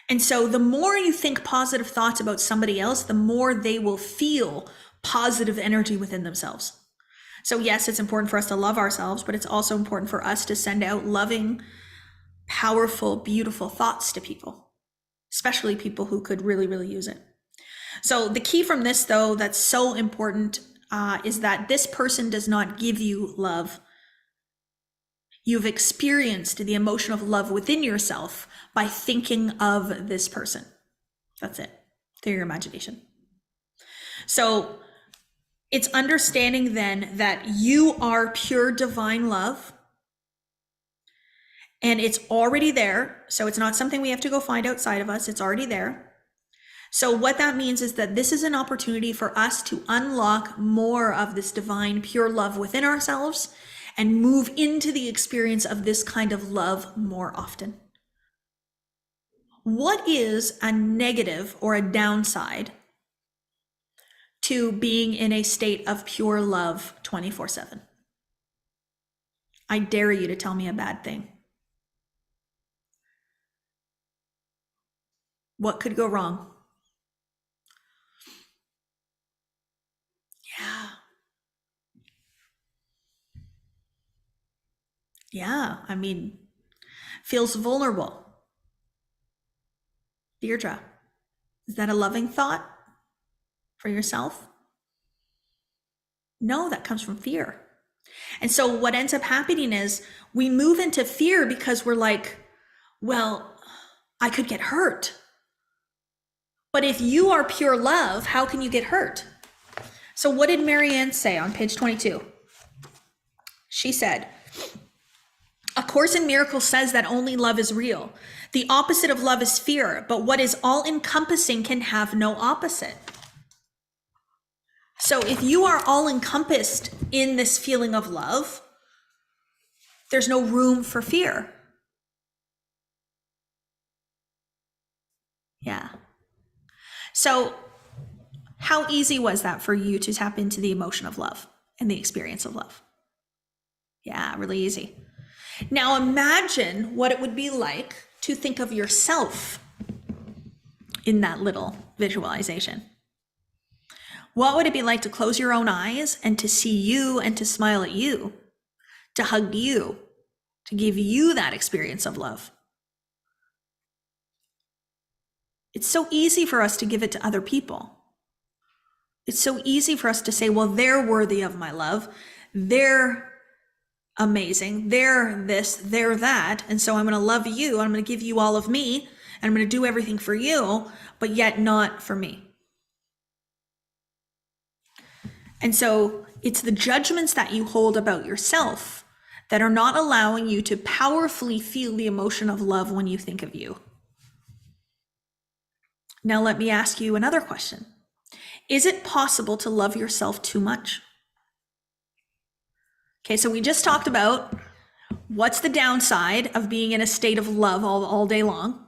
And so the more you think positive thoughts about somebody else, the more they will feel positive energy within themselves. So yes, it's important for us to love ourselves, but it's also important for us to send out loving, powerful, beautiful thoughts to people, especially people who could really, really use it. So the key from this, though, that's so important is that this person does not give you love. You've experienced the emotion of love within yourself by thinking of this person. That's it, through your imagination. So it's understanding then that you are pure divine love, and it's already there. So it's not something we have to go find outside of us. It's already there. So what that means is that this is an opportunity for us to unlock more of this divine pure love within ourselves and move into the experience of this kind of love more often. What is a negative or a downside to being in a state of pure love 24/7? I dare you to tell me a bad thing. What could go wrong? Yeah, I mean, feels vulnerable. Deirdre, is that a loving thought for yourself? No, that comes from fear. And so what ends up happening is we move into fear because we're like, well, I could get hurt. But if you are pure love, how can you get hurt? So what did Marianne say on page 22? She said, A Course in Miracles says that only love is real. The opposite of love is fear, but what is all-encompassing can have no opposite. So if you are all-encompassed in this feeling of love, there's no room for fear. Yeah. So how easy was that for you to tap into the emotion of love and the experience of love? Yeah, really easy. Now imagine what it would be like to think of yourself in that little visualization. What would it be like to close your own eyes and to see you and to smile at you, to hug you, to give you that experience of love? It's so easy for us to give it to other people. It's so easy for us to say, well, they're worthy of my love. They're amazing. They're this, they're that. And so I'm going to love you. And I'm going to give you all of me. And I'm going to do everything for you, but yet not for me. And so it's the judgments that you hold about yourself that are not allowing you to powerfully feel the emotion of love when you think of you. Now, let me ask you another question. Is it possible to love yourself too much? Okay, so we just talked about what's the downside of being in a state of love all day long.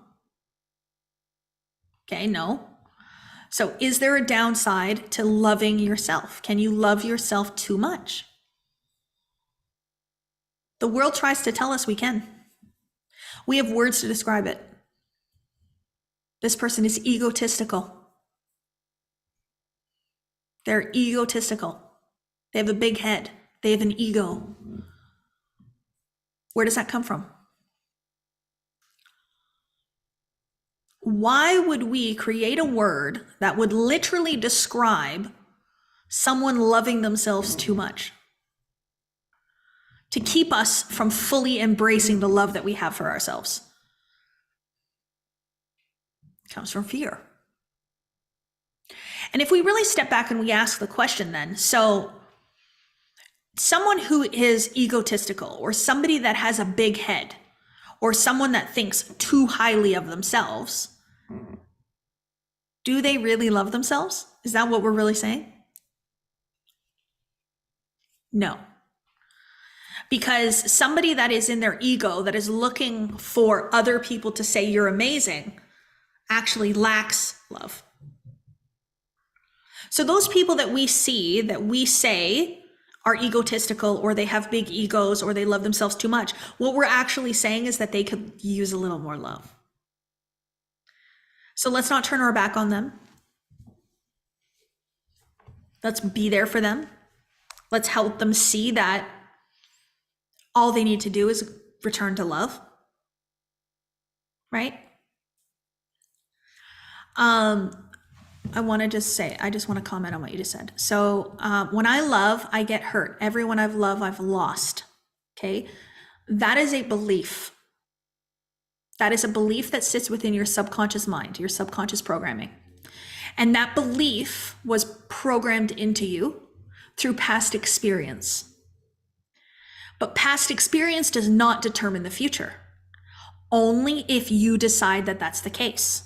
Okay, no. So is there a downside to loving yourself? Can you love yourself too much? The world tries to tell us we can. We have words to describe it. This person is egotistical. They're egotistical. They have a big head. They have an ego. Where does that come from? Why would we create a word that would literally describe someone loving themselves too much? To keep us from fully embracing the love that we have for ourselves. It comes from fear. And if we really step back and we ask the question then, so someone who is egotistical, or somebody that has a big head, or someone that thinks too highly of themselves, do they really love themselves? Is that what we're really saying? No. Because somebody that is in their ego, that is looking for other people to say you're amazing, actually lacks love. So those people that we see, that we say are egotistical, or they have big egos, or they love themselves too much, what we're actually saying is that they could use a little more love. So let's not turn our back on them. Let's be there for them. Let's help them see that all they need to do is return to love. Right? want to just say, I just want to comment on what you just said. So when I love, I get hurt. Everyone I've loved, I've lost. Okay. That is a belief. That is a belief that sits within your subconscious mind, your subconscious programming. And that belief was programmed into you through past experience. But past experience does not determine the future, only if you decide that that's the case.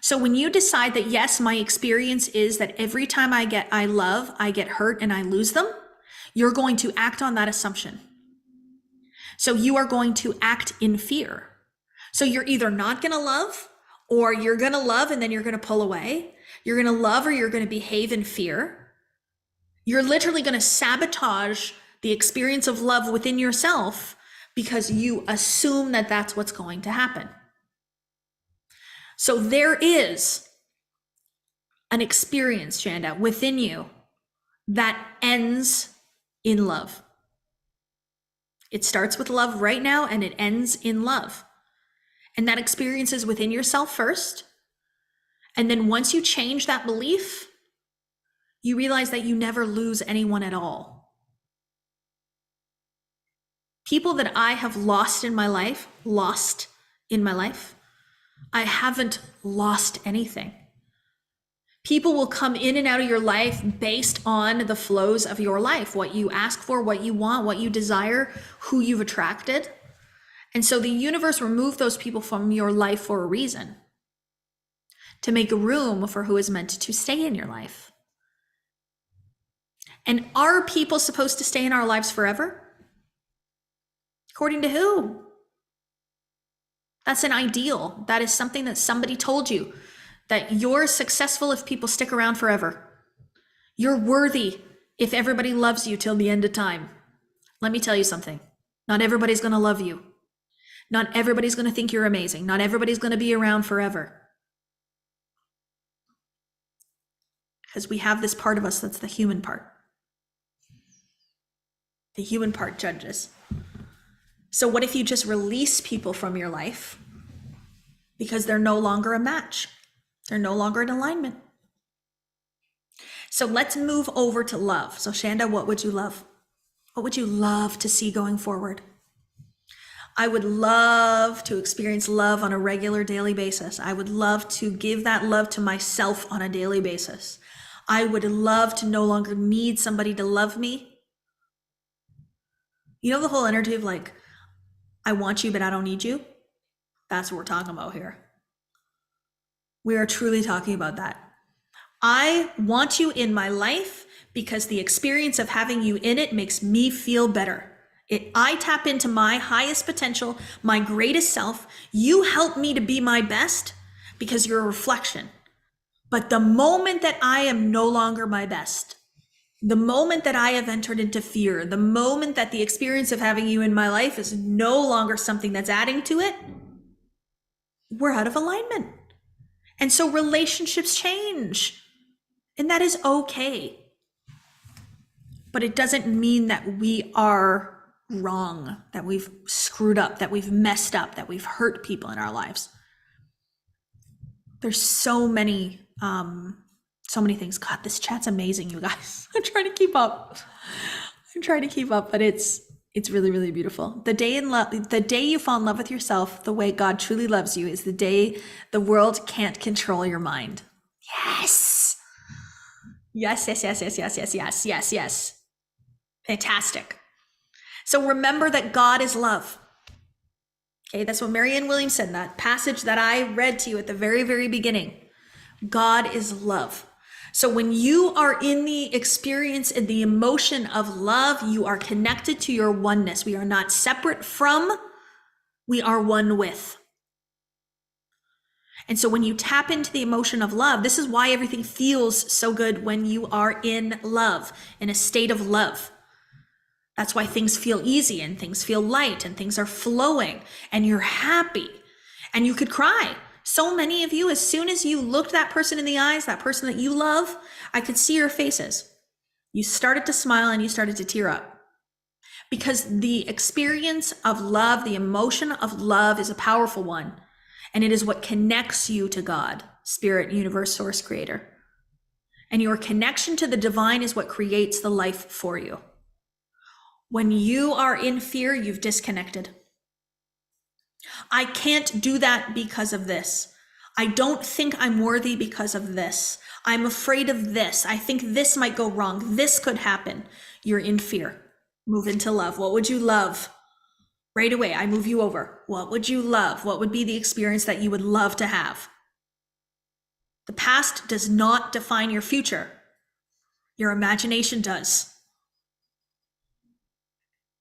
So when you decide that, yes, my experience is that every time I love, I get hurt and I lose them, you're going to act on that assumption. So you are going to act in fear. So you're either not going to love, or you're going to love and then you're going to pull away. You're going to love or you're going to behave in fear. You're literally going to sabotage the experience of love within yourself because you assume that that's what's going to happen. So there is an experience, Shanda, within you that ends in love. It starts with love right now and it ends in love. And that experience is within yourself first. And then once you change that belief, you realize that you never lose anyone at all. People that I have lost in my life, I haven't lost anything. People will come in and out of your life based on the flows of your life, what you ask for, what you want, what you desire, who you've attracted. And so the universe removed those people from your life for a reason, to make room for who is meant to stay in your life. And are people supposed to stay in our lives forever? According to who? That's an ideal. That is something that somebody told you, that you're successful if people stick around forever. You're worthy if everybody loves you till the end of time. Let me tell you something. Not everybody's going to love you. Not everybody's going to think you're amazing. Not everybody's going to be around forever. Because we have this part of us that's the human part. The human part judges. So what if you just release people from your life because they're no longer a match? They're no longer in alignment. So let's move over to love. So Shanda, what would you love? What would you love to see going forward? I would love to experience love on a regular daily basis. I would love to give that love to myself on a daily basis. I would love to no longer need somebody to love me. You know the whole energy of like, I want you, but I don't need you? That's what we're talking about here. We are truly talking about that. I want you in my life because the experience of having you in it makes me feel better. I tap into my highest potential, my greatest self. You help me to be my best because you're a reflection. But the moment that I am no longer my best, the moment that I have entered into fear, the moment that the experience of having you in my life is no longer something that's adding to it, we're out of alignment. And so relationships change, and that is okay. But it doesn't mean that we are wrong, that we've screwed up, that we've messed up, that we've hurt people in our lives. There's so many things. God, this chat's amazing, you guys. I'm trying to keep up, but it's really, really beautiful. The day you fall in love with yourself, the way God truly loves you, is the day the world can't control your mind. Yes. Yes. Fantastic. So remember that God is love. Okay, that's what Marianne Williams said in that passage that I read to you at the very, very beginning. God is love. So when you are in the experience and the emotion of love, you are connected to your oneness. We are not separate from, we are one with. And so when you tap into the emotion of love, this is why everything feels so good when you are in love, in a state of love. That's why things feel easy and things feel light and things are flowing and you're happy and you could cry. So many of you, as soon as you looked that person in the eyes, that person that you love, I could see your faces. You started to smile and you started to tear up. Because the experience of love, the emotion of love is a powerful one. And it is what connects you to God. spirit, universe, source, creator. And your connection to the divine is what creates the life for you. When you are in fear, you've disconnected. I can't do that because of this. I don't think I'm worthy because of this. I'm afraid of this. I think this might go wrong. This could happen. You're in fear. Move into love. What would you love? Right away, I move you over. What would you love? What would be the experience that you would love to have? The past does not define your future. Your imagination does.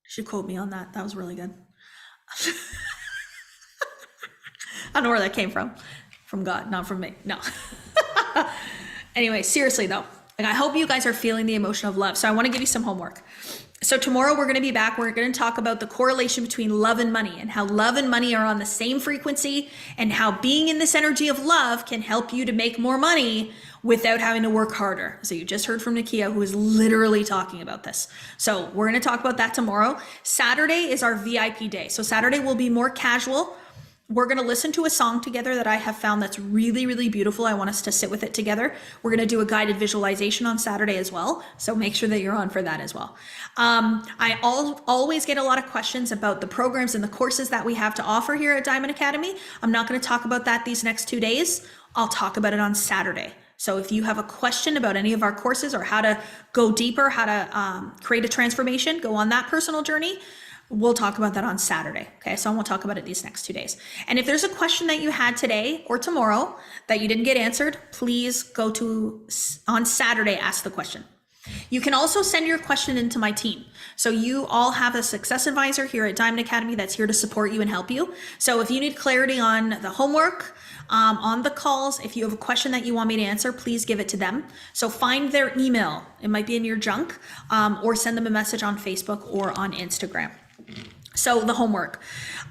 You should quote me on that. That was really good. I don't know where that came from. From God, not from me. No. Anyway, seriously though, like I hope you guys are feeling the emotion of love. So I want to give you some homework. So tomorrow we're going to be back. We're going to talk about the correlation between love and money and how love and money are on the same frequency and how being in this energy of love can help you to make more money without having to work harder. So you just heard from Nakia, who is literally talking about this. So we're going to talk about that tomorrow. Saturday is our VIP day. So Saturday will be more casual. We're going to listen to a song together that I have found that's really, really beautiful. I want us to sit with it together. We're going to do a guided visualization on Saturday as well. So make sure that you're on for that as well. I always get a lot of questions about the programs and the courses that we have to offer here at Diamond Academy. I'm not going to talk about that these next 2 days. I'll talk about it on Saturday. So if you have a question about any of our courses or how to go deeper, how to create a transformation, go on that personal journey, we'll talk about that on Saturday. Okay, so I won't talk about it these next 2 days. And if there's a question that you had today or tomorrow that you didn't get answered, please go to on Saturday, ask the question. You can also send your question into my team. So you all have a success advisor here at Diamond Academy that's here to support you and help you. So if you need clarity on the homework, on the calls, if you have a question that you want me to answer, please give it to them. So find their email. It might be in your junk, or send them a message on Facebook or on Instagram. So the homework,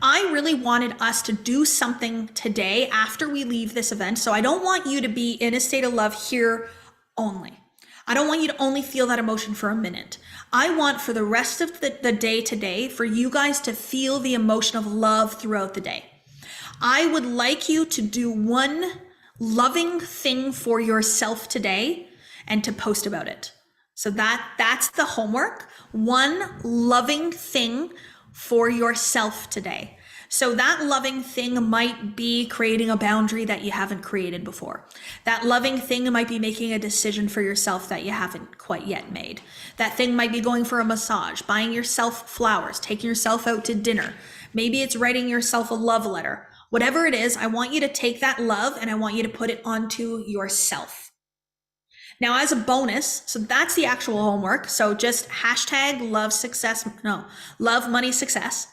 I really wanted us to do something today after we leave this event. So I don't want you to be in a state of love here only. I don't want you to only feel that emotion for a minute. I want for the rest of the day today for you guys to feel the emotion of love throughout the day. I would like you to do one loving thing for yourself today and to post about it. So that's the homework. One loving thing for yourself today. So that loving thing might be creating a boundary that you haven't created before. That loving thing might be making a decision for yourself that you haven't quite yet made. That thing might be going for a massage, buying yourself flowers, taking yourself out to dinner. Maybe it's writing yourself a love letter. Whatever it is, I want you to take that love and I want you to put it onto yourself. Now, as a bonus, so that's the actual homework. So just hashtag love success, no, love money success.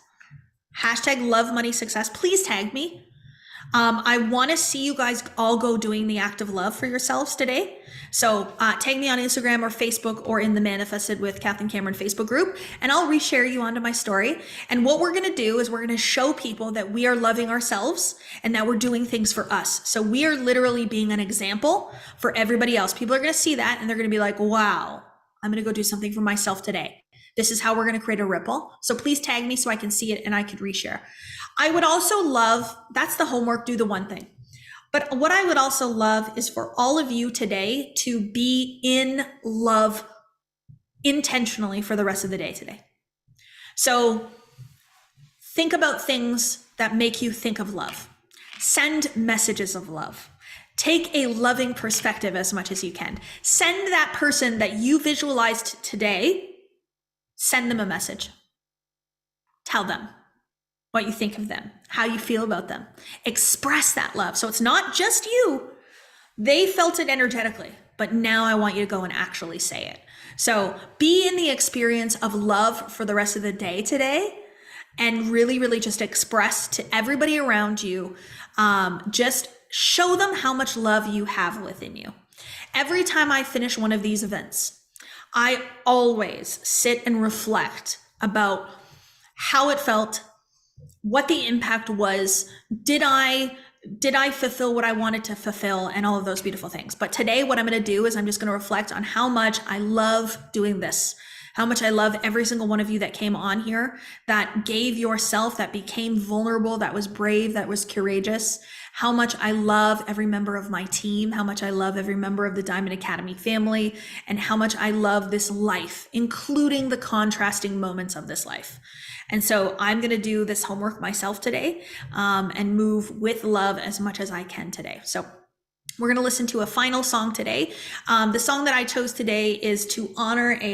Hashtag love money success. Please tag me. I want to see you guys all go doing the act of love for yourselves today. So tag me on Instagram or Facebook or in the Manifested with Kathleen Cameron Facebook group, and I'll reshare you onto my story. And what we're going to do is we're going to show people that we are loving ourselves and that we're doing things for us. So we are literally being an example for everybody else. People are going to see that and they're going to be like, wow, I'm going to go do something for myself today. This is how we're going to create a ripple. So please tag me so I can see it and I can reshare. I would also love, that's the homework, do the one thing. But what I would also love is for all of you today to be in love intentionally for the rest of the day today. So think about things that make you think of love. Send messages of love. Take a loving perspective as much as you can. Send that person that you visualized today, send them a message. Tell them what you think of them, how you feel about them. Express that love. So it's not just you. They felt it energetically, but now I want you to go and actually say it. So be in the experience of love for the rest of the day today and really, really just express to everybody around you, just show them how much love you have within you. Every time I finish one of these events, I always sit and reflect about how it felt, what the impact was, did I fulfill what I wanted to fulfill, and all of those beautiful things. But today what I'm going to do is I'm just going to reflect on how much I love doing this, how much I love every single one of you that came on here, that gave yourself, that became vulnerable, that was brave, that was courageous, how much I love every member of my team, how much I love every member of the Diamond Academy family, and how much I love this life, including the contrasting moments of this life. And so I'm going to do this homework myself today and move with love as much as I can today. So we're going to listen to a final song today. The song that I chose today is to honor a